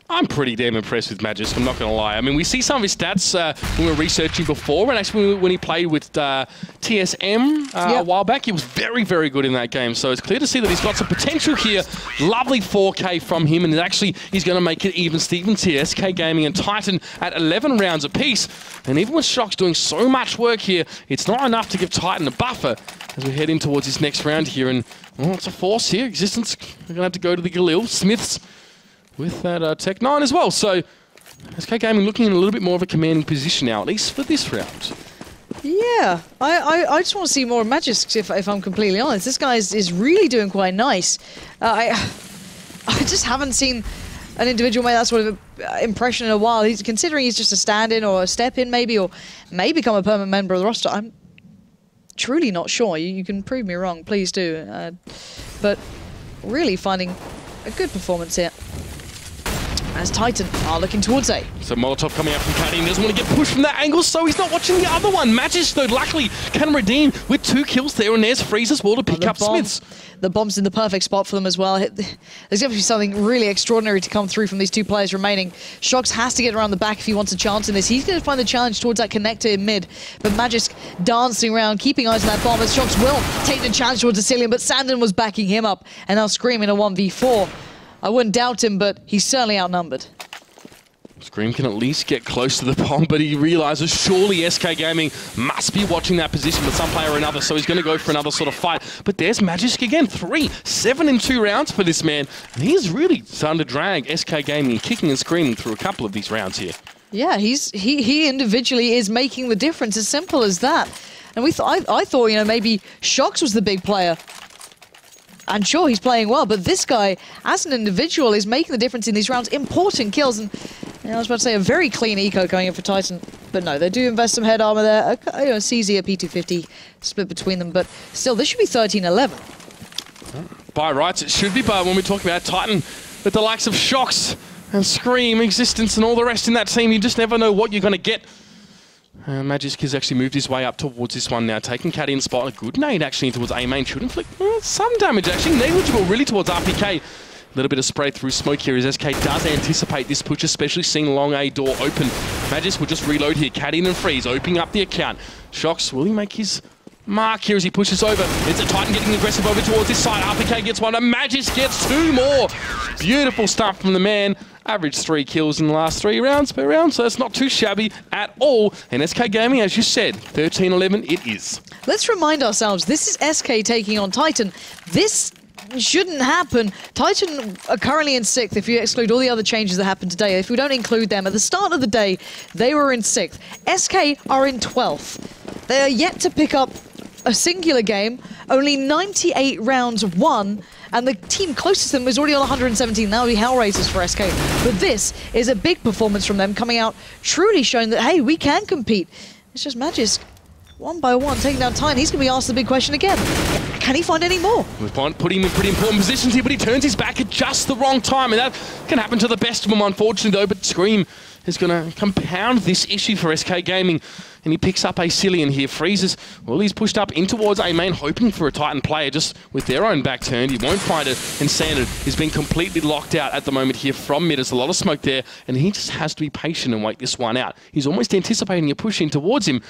I'm pretty damn impressed with Magisk, I'm not going to lie. I mean, we see some of his stats when we were researching before, and actually when he played with TSM a while back, he was very, very good in that game. So it's clear to see that he's got some potential here. Lovely 4K from him, and actually he's going to make it even Stevens here. SK Gaming and Titan at 11 rounds apiece. And even with Shock's doing so much work here, it's not enough to give Titan a buffer as we head in towards this next round here. And, well, it's a force here. Existence, we're going to have to go to the Galil. Smiths with that Tech 9 as well. So SK Gaming looking in a little bit more of a commanding position now, at least for this round. Yeah, I just want to see more of Magisk, if I'm completely honest. This guy is really doing quite nice. I just haven't seen an individual make that sort of impression in a while. Considering he's just a stand-in or a step-in maybe, or may become a permanent member of the roster. I'm truly not sure. You can prove me wrong, please do. But really finding a good performance here, as Titan are looking towards A. So Molotov coming out from Cadian, doesn't want to get pushed from that angle, so he's not watching the other one. Magisk, though, luckily can redeem with 2 kills there, and there's Freeze as well to pick up Smiths. The bomb's in the perfect spot for them as well. There's going to be something really extraordinary to come through from these 2 players remaining. Shox has to get around the back if he wants a chance in this. He's going to find the challenge towards that connector in mid, but Magisk dancing around, keeping eyes on that bomb, as Shox will take the challenge towards Asilium, but Sandon was backing him up, and now Scream in a 1v4. I wouldn't doubt him, but he's certainly outnumbered. Scream can at least get close to the bomb, but he realizes surely SK Gaming must be watching that position with some player or another, so he's going to go for another sort of fight. But there's Magisk again, 7 in 2 rounds for this man, and he's really starting to drag SK Gaming, kicking and screaming through a couple of these rounds here. Yeah, he individually is making the difference, as simple as that. And I thought, you know, maybe Shox was the big player. And sure, he's playing well, but this guy, as an individual, is making the difference in these rounds. Important kills, and you know, I was about to say a very clean eco going in for Titan. But no, they do invest some head armor there. You know, CZ, a P250 split between them, but still, this should be 13-11. By rights, it should be, but when we talk about Titan, with the likes of Shox and Scream, Existence, and all the rest in that team, you just never know what you're going to get. Magisk has actually moved his way up towards this one now, taking Cadian's spot. A good nade actually towards A main, should inflict some damage actually, negligible really towards RPK. A little bit of spray through smoke here as SK does anticipate this push, especially seeing long A door open. Magisk will just reload here, Cadian and Freeze opening up the account. Shox, will he make his mark here as he pushes over? It's a Titan getting aggressive over towards this side. RPK gets 1 and Magisk gets 2 more. Beautiful stuff from the man. Average 3 kills in the last 3 rounds per round, so it's not too shabby at all. And SK Gaming, as you said, 13-11 it is. Let's remind ourselves, this is SK taking on Titan. This shouldn't happen. Titan are currently in 6th if you exclude all the other changes that happened today. If we don't include them, at the start of the day, they were in 6th. SK are in 12th. They are yet to pick up a singular game, only 98 rounds won, and the team closest to them is already on 117. That would be Hellraisers for SK. But this is a big performance from them, coming out truly showing that, hey, we can compete. It's just Magisk, 1 by 1, taking down Titan. He's going to be asked the big question again. Can he find any more? We've put him in pretty important positions here, but he turns his back at just the wrong time, and that can happen to the best of them, unfortunately, though. But Scream is going to compound this issue for SK Gaming. and he picks up a SCII here. Freezes. Well, he's pushed up in towards A main, hoping for a Titan player, just with their own back turned. He won't find it, and Sandon is being completely locked out at the moment here from mid. There's a lot of smoke there, and he just has to be patient and wait this one out. He's almost anticipating a push in towards him,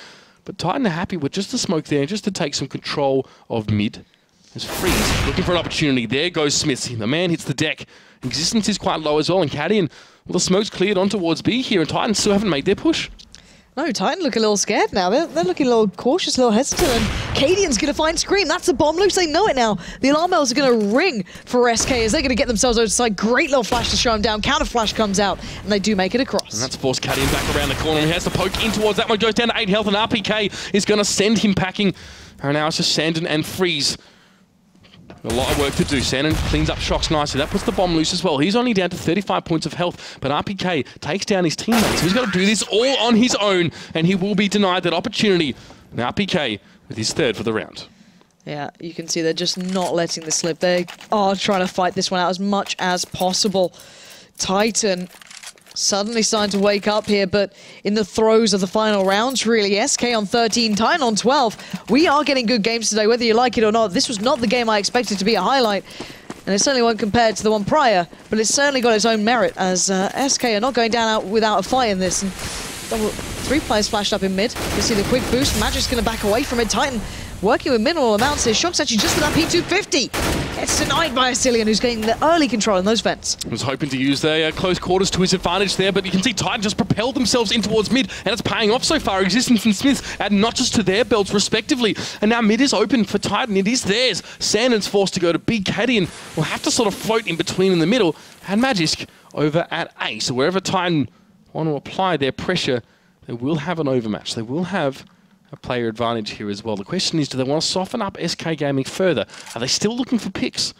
but Titan are happy with just the smoke there, just to take some control of mid. There's Freeze looking for an opportunity. There goes Smith. The man hits the deck. Existence is quite low as well, and Cadian, well, the smoke's cleared on towards B here, and Titan still haven't made their push. No, Titan look a little scared now. They're looking a little cautious, a little hesitant, and Cadian's going to find Scream. That's the bomb loose. They know it now. The alarm bells are going to ring for SK as they're going to get themselves over to side. Great little flash to show them down. Counter flash comes out, and they do make it across. And that's forced Cadian back around the corner. He has to poke in towards that one. Goes down to 8 health, and RPK is going to send him packing. And now it's just Sandon and Freeze. A lot of work to do. Sandon cleans up Shocks nicely. That puts the bomb loose as well. He's only down to 35 points of health, but RPK takes down his teammates. So he's got to do this all on his own, and he will be denied that opportunity. And RPK with his third for the round. Yeah, you can see they're just not letting this slip. They are trying to fight this one out as much as possible. Titan suddenly starting to wake up here, but in the throes of the final rounds, really. SK on 13, Titan on 12. We are getting good games today, whether you like it or not. This was not the game I expected to be a highlight, and it certainly won't compare to the one prior, but it's certainly got its own merit, as SK are not going down out without a fight in this. And 3 players flashed up in mid. You see the quick boost. Magic's going to back away from it. Titan working with minimal amounts here. Shock's actually just for that P250. It's denied by SCII, who's getting the early control in those vents. I was hoping to use the close quarters to his advantage there, but you can see Titan just propelled themselves in towards mid, and it's paying off so far. Existence and Smith add notches to their belts respectively, and now mid is open for Titan. It is theirs. Sandon's forced to go to B. Cadian will have to sort of float in between in the middle, and Magisk over at A. So wherever Titan want to apply their pressure, they will have an overmatch. They will have a player advantage here as well. The question is, do they want to soften up SK Gaming further? Are they still looking for picks?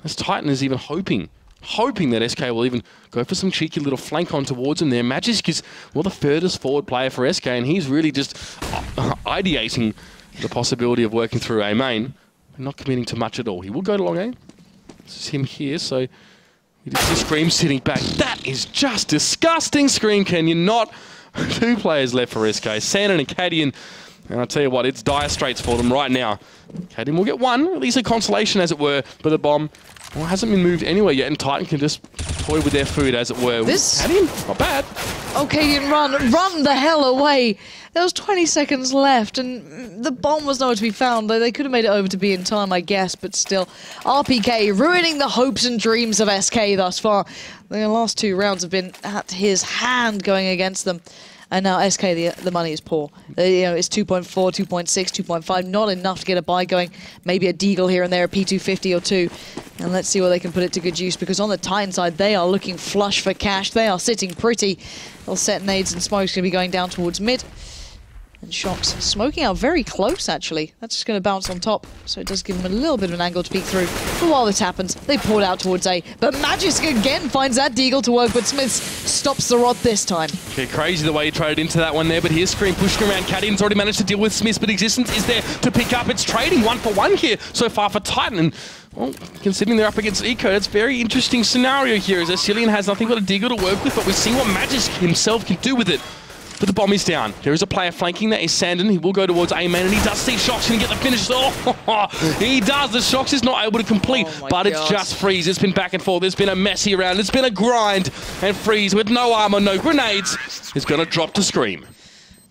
As Titan is even hoping that SK will even go for some cheeky little flank on towards him there. Magisk is, well, the furthest forward player for SK, and he's really just ideating the possibility of working through A main, but not committing to much at all. He will go to long A. This is him here, so we just see Scream sitting back. That is just disgusting, Scream. Can you not? 2 players left for SK, Sandon and Cadian. And I'll tell you what, it's dire straits for them right now. Cadian will get one, at least a consolation as it were, but the bomb, well, hasn't been moved anywhere yet, and Titan can just toy with their food as it were. This... Cadian, not bad. Oh, Cadian, run the hell away. There was 20 seconds left, and the bomb was nowhere to be found. They could have made it over to be in time, I guess, but still. RPK ruining the hopes and dreams of SK thus far. The last 2 rounds have been at his hand going against them. And now SK, the money is poor. You know, it's 2.4, 2.6, 2.5, not enough to get a buy going. Maybe a Deagle here and there, a P250 or 2. And let's see where they can put it to good use, because on the Titan side, they are looking flush for cash. They are sitting pretty. They'll set nades, and Smoke's going to be going down towards mid. And Shocks smoking out very close, actually. That's just going to bounce on top, so it does give him a little bit of an angle to peek through. But while this happens, they pulled out towards A. But Magisk again finds that Deagle to work, but Smith stops the rod this time. Okay, crazy the way he traded into that one there, but here's Scream pushing around. Cadian's already managed to deal with Smith, but Existence is there to pick up. It's trading 1-for-1 here so far for Titan. And, well, considering they're up against Eco, it's a very interesting scenario here, as SCII has nothing but a Deagle to work with, but we've seen what Magisk himself can do with it. But the bomb is down. There is a player flanking. That is Sandon. He will go towards A main, and he does see Shocks and get the finish. Oh, he does. The Shocks is not able to complete, but it's just Freeze. It's been back and forth. It's been a messy round. It's been a grind. And Freeze, with no armor, no grenades, is going to drop to Scream.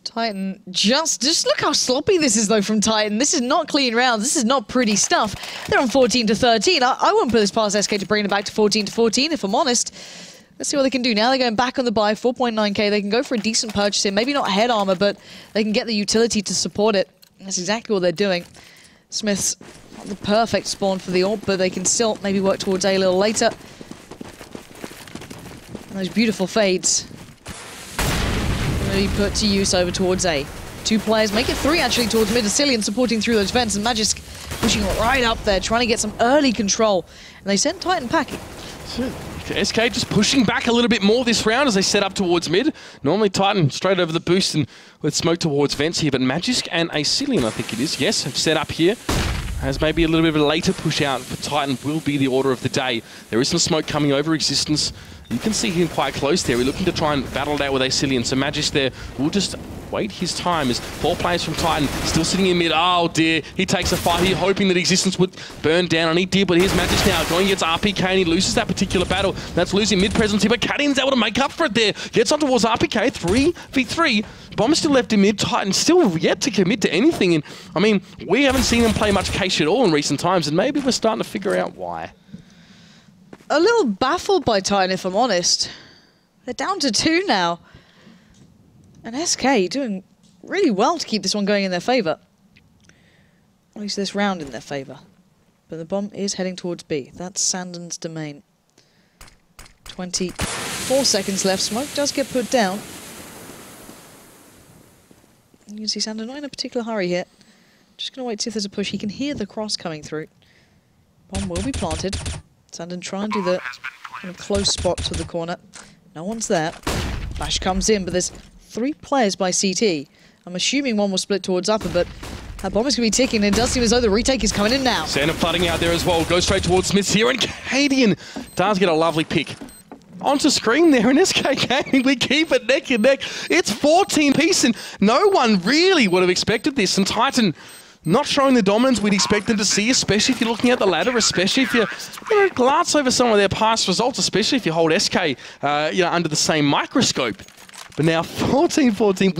Titan, just look how sloppy this is, though, from Titan. This is not clean rounds. This is not pretty stuff. They're on 14-13. I wouldn't put this past SK to bring it back to 14-14, if I'm honest. Let's see what they can do. Now they're going back on the buy, 4.9k. They can go for a decent purchase here. Maybe not head armor, but they can get the utility to support it. And that's exactly what they're doing. Smith's not the perfect spawn for the AWP, but they can still maybe work towards A little later. And those beautiful fades really put to use over towards A. 2 players, make it 3 actually towards mid. SCII supporting through those vents, and Magisk pushing right up there, trying to get some early control. And they sent Titan packing. SK just pushing back a little bit more this round as they set up towards mid. Normally Titan straight over the boost and with smoke towards vents here, but Magisk and a SCII, I think it is, yes, have set up here. As maybe a little bit of a later push out for Titan will be the order of the day. There is some smoke coming over. Existence You can see him quite close there. We're looking to try and battle it out with ESEA. So Magisk there will just wait his time as 4 players from Titan still sitting in mid. Oh dear, he takes a fight here, hoping that Existence would burn down, and he did, but here's Magisk now going against RPK, and he loses that particular battle. That's losing mid presence here, but Cadian's able to make up for it there. Gets on towards RPK, 3v3. Bomb still left in mid, Titan still yet to commit to anything, and I mean, we haven't seen them play much Case at all in recent times, and maybe we're starting to figure out why. A little baffled by Titan, if I'm honest. They're down to 2 now. And SK doing really well to keep this one going in their favour. At least this round in their favour. But the bomb is heading towards B. That's Sandon's domain. 24 seconds left. Smoke does get put down. You can see Sandon not in a particular hurry here. Just going to wait to see if there's a push. He can hear the cross coming through. Bomb will be planted. Sandon try and do the kind of close spot to the corner. No one's there. Flash comes in, but there's 3 players by CT. I'm assuming one will split towards upper, but that bomb is going to be ticking, and it does seem as though the retake is coming in now. Sandon flooding out there as well. Goes straight towards Smiths here, and Cadian does get a lovely pick. Onto screen there, and SK Gaming, we keep it neck and neck. It's 14 piece, and no one really would have expected this, and Titan not showing the dominance we'd expect them to see, especially if you're looking at the ladder, especially if you glance over some of their past results, especially if you hold SK under the same microscope. But now 14-14,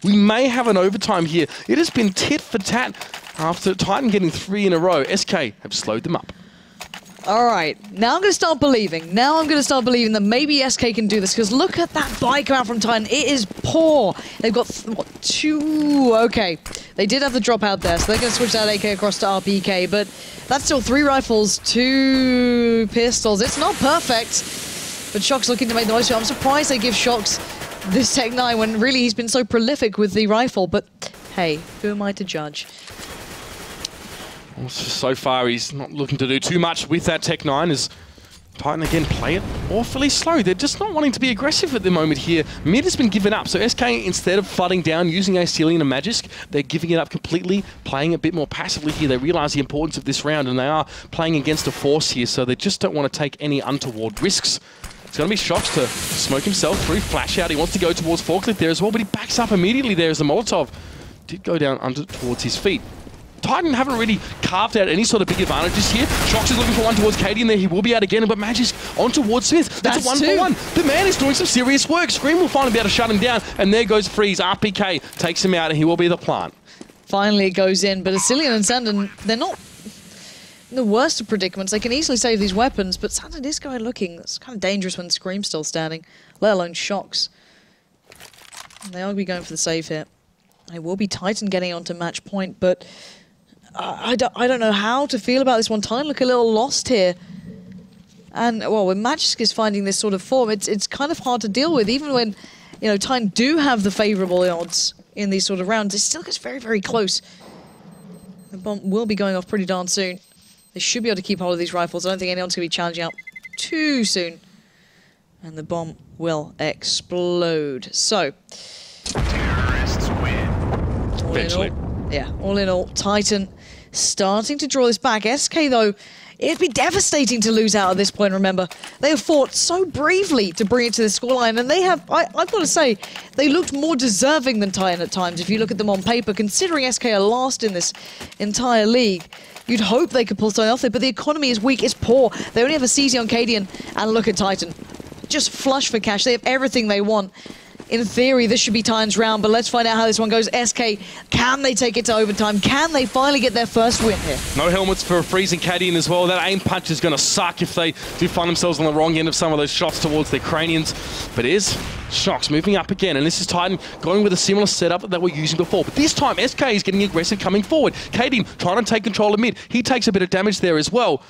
we may have an overtime here. It has been tit for tat after Titan getting 3 in a row. SK have slowed them up. All right, now I'm going to start believing. Now I'm going to start believing that maybe SK can do this, because look at that buy come out from Titan. It is poor. They've got, what, 2? Okay. They did have the drop out there, so they're going to switch that AK across to RPK, but that's still 3 rifles, 2 pistols. It's not perfect, but Shock's looking to make the most of it. I'm surprised they give Shock's this Tech 9 when really he's been so prolific with the rifle, but hey, who am I to judge? Well, so far, he's not looking to do too much with that Tech 9 as Titan again play it awfully slow. They're just not wanting to be aggressive at the moment here. Mid has been given up, so SK, instead of flooding down using ESEA and Magisk, they're giving it up completely, playing a bit more passively here. They realise the importance of this round, and they are playing against a force here, so they just don't want to take any untoward risks. It's going to be Shocked to smoke himself through, flash out. He wants to go towards Forklift there as well, but he backs up immediately there as the Molotov did go down towards his feet. Titan haven't really carved out any sort of big advantages here. Shox is looking for one towards Katie, and there he will be out again, but Magisk on towards Smith. That's a 1-for-1. The man is doing some serious work. Scream will finally be able to shut him down, and there goes Freeze. RPK takes him out, and he will be the plant. Finally it goes in, but ESEA and Sandon, they're not in the worst of predicaments. They can easily save these weapons, but Sandon is going looking. It's kind of dangerous when Scream's still standing, let alone Shox. And they are going to be going for the save here. It will be Titan getting onto match point, but I don't know how to feel about this one. Titan look a little lost here. And, well, when Magisk is finding this sort of form, it's kind of hard to deal with. Even when, you know, Titan do have the favourable odds in these sort of rounds, it still gets very, very close. The bomb will be going off pretty darn soon. They should be able to keep hold of these rifles. I don't think anyone's going to be challenging out too soon. And the bomb will explode. So, terrorists win. Eventually. All in all, Titan starting to draw this back. SK, though, it'd be devastating to lose out at this point, remember. They have fought so bravely to bring it to the scoreline, and they have, I've got to say, they looked more deserving than Titan at times, if you look at them on paper, considering SK are last in this entire league. You'd hope they could pull something off there, but the economy is weak, it's poor. They only have a CZ on Cadian, and look at Titan. Just flush for cash. They have everything they want. In theory, this should be Titan's round, but let's find out how this one goes. SK, can they take it to overtime? Can they finally get their first win here? No helmets for a freezing Cadian as well. That aim punch is going to suck if they do find themselves on the wrong end of some of those shots towards their craniums. But is Shox moving up again, and this is Titan going with a similar setup that they were using before. But this time, SK is getting aggressive coming forward. Cadian trying to take control of mid. He takes a bit of damage there as well.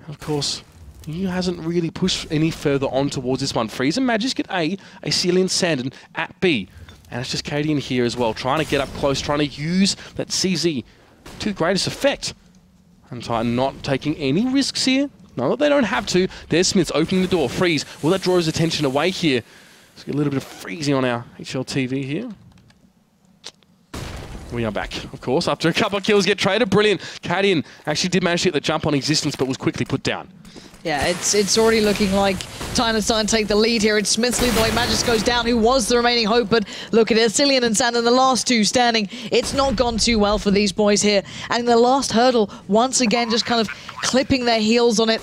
Of course, he hasn't really pushed any further on towards this one. Freeze and Magisk at A, ESEA and Sandon at B. And it's just Cadian here as well, trying to get up close, trying to use that CZ to the greatest effect. And Titan not taking any risks here. No, that they don't have to. There's Smiths opening the door. Freeze. Will that draw his attention away here? Let's get a little bit of freezing on our HLTV here. We are back, of course, after a couple of kills get traded. Brilliant. Cadian actually did manage to get the jump on Existence, but was quickly put down. Yeah, it's already looking like Tyler's starting to take the lead here. It's Smithsley, the way Magis goes down, who was the remaining hope, but look at it, Cillian and Sandon, the last two standing. It's not gone too well for these boys here. And the last hurdle, once again, just kind of clipping their heels on it.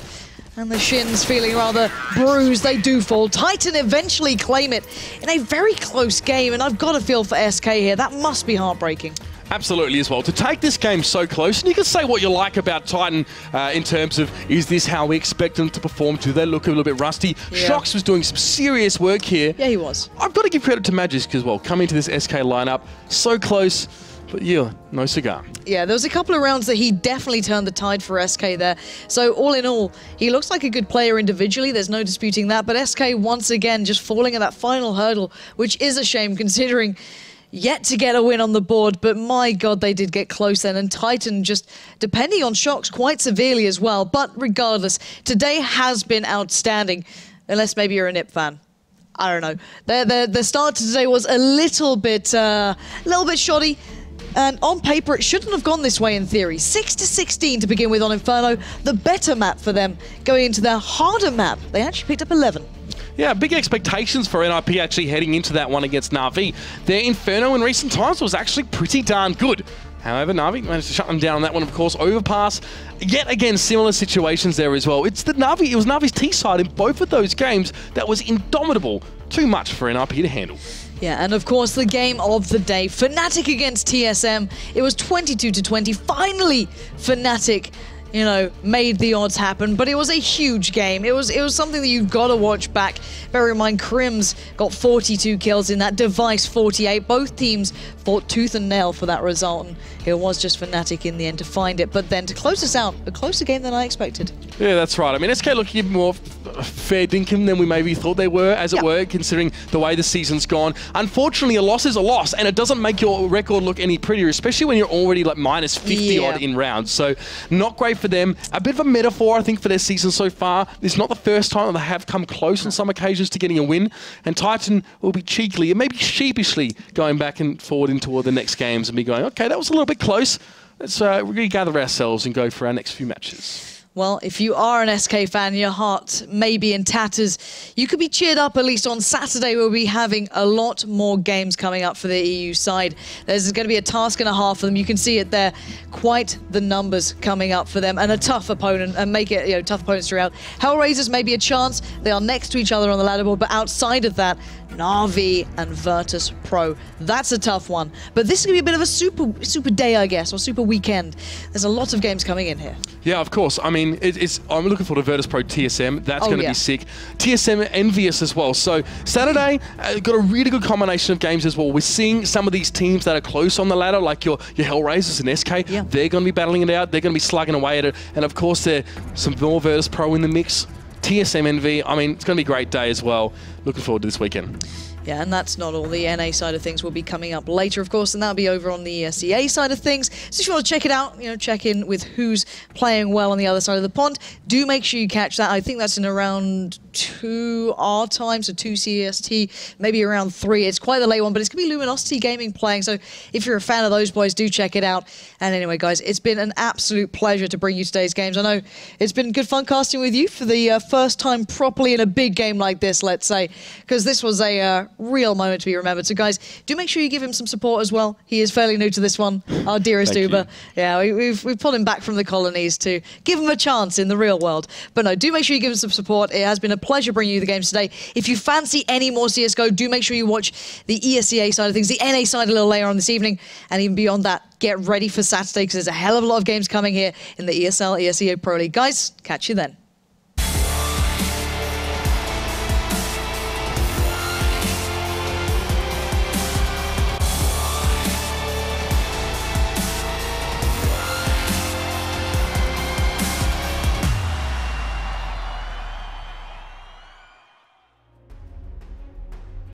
And the shins feeling rather bruised. They do fall. Titan eventually claim it in a very close game, and I've got a feel for SK here. That must be heartbreaking. Absolutely as well. To take this game so close, and you can say what you like about Titan in terms of, is this how we expect them to perform? Do they look a little bit rusty? Yeah. Shox was doing some serious work here. Yeah, he was. I've got to give credit to Magis as well, coming to this SK lineup. So close, but yeah, no cigar. Yeah, there was a couple of rounds that he definitely turned the tide for SK there. So all in all, he looks like a good player individually. There's no disputing that. But SK, once again, just falling at that final hurdle, which is a shame considering yet to get a win on the board, but my God, they did get close then. And Titan just depending on Shox quite severely as well. But regardless, today has been outstanding, unless maybe you're a NIP fan. I don't know. The start to today was a little bit shoddy. And on paper, it shouldn't have gone this way in theory. 6-16 to begin with on Inferno. The better map for them. Going into their harder map, they actually picked up 11. Yeah, big expectations for NIP actually heading into that one against Na'Vi. Their Inferno in recent times was actually pretty darn good. However, Na'Vi managed to shut them down on that one, of course. Overpass, yet again, similar situations there as well. It was Na'Vi's T side in both of those games that was indomitable. Too much for NIP to handle. Yeah, and of course, the game of the day, Fnatic against TSM. It was 22-20. Finally, Fnatic, you know, made the odds happen, but it was a huge game. It was something that you've got to watch back. Bear in mind, Crims got 42 kills in that, Device 48. Both teams fought tooth and nail for that result, and it was just Fnatic in the end to find it. But then to close us out, a closer game than I expected. Yeah, that's right. I mean, SK looking more fair dinkum than we maybe thought they were, as it were, considering the way the season's gone. Unfortunately, a loss is a loss, and it doesn't make your record look any prettier, especially when you're already like minus 50 odd in rounds. So not great for them. A bit of a metaphor, I think, for their season so far. It's not the first time that they have come close on some occasions to getting a win, and Titan will be cheekily and maybe sheepishly going back and forward into the next games and be going, okay, that was a little bit close. Let's regather ourselves and go for our next few matches. Well, if you are an SK fan, your heart may be in tatters. You could be cheered up at least on Saturday. We'll be having a lot more games coming up for the EU side. There's going to be a task and a half for them. You can see it there. Quite the numbers coming up for them, and a tough opponent, and make it, you know, tough opponents throughout. Hellraisers may be a chance. They are next to each other on the ladder board, but outside of that, Na'Vi and Virtus Pro. That's a tough one. But this is going to be a bit of a super day, I guess, or super weekend. There's a lot of games coming in here. Yeah, of course. I mean, I'm looking forward to Virtus Pro TSM. That's going to be sick. TSM envious as well. So Saturday, got a really good combination of games as well. We're seeing some of these teams that are close on the ladder, like your Hellraisers and SK. Yeah. They're going to be battling it out. They're going to be slugging away at it. And of course, there's some more Virtus Pro in the mix. TSM Envy. I mean, it's going to be a great day as well. Looking forward to this weekend. Yeah, and that's not all. The NA side of things will be coming up later, of course, and that'll be over on the ESEA side of things. So if you want to check it out, you know, check in with who's playing well on the other side of the pond, do make sure you catch that. I think that's in around 2 our time, so 2 CST, maybe around 3. It's quite the late one, but it's going to be Luminosity Gaming playing, so if you're a fan of those boys, do check it out. And anyway, guys, it's been an absolute pleasure to bring you today's games. I know it's been good fun casting with you for the first time properly in a big game like this, let's say, because this was a real moment to be remembered. So guys, do make sure you give him some support as well. He is fairly new to this one, our dearest Uber. Yeah, we've pulled him back from the colonies to give him a chance in the real world. But no, do make sure you give him some support. It has been a pleasure bringing you the games today. If you fancy any more CSGO, do make sure you watch the ESEA side of things, the NA side a little later on this evening, and even beyond that, get ready for Saturday because there's a hell of a lot of games coming here in the ESL ESEA Pro League. Guys, catch you then.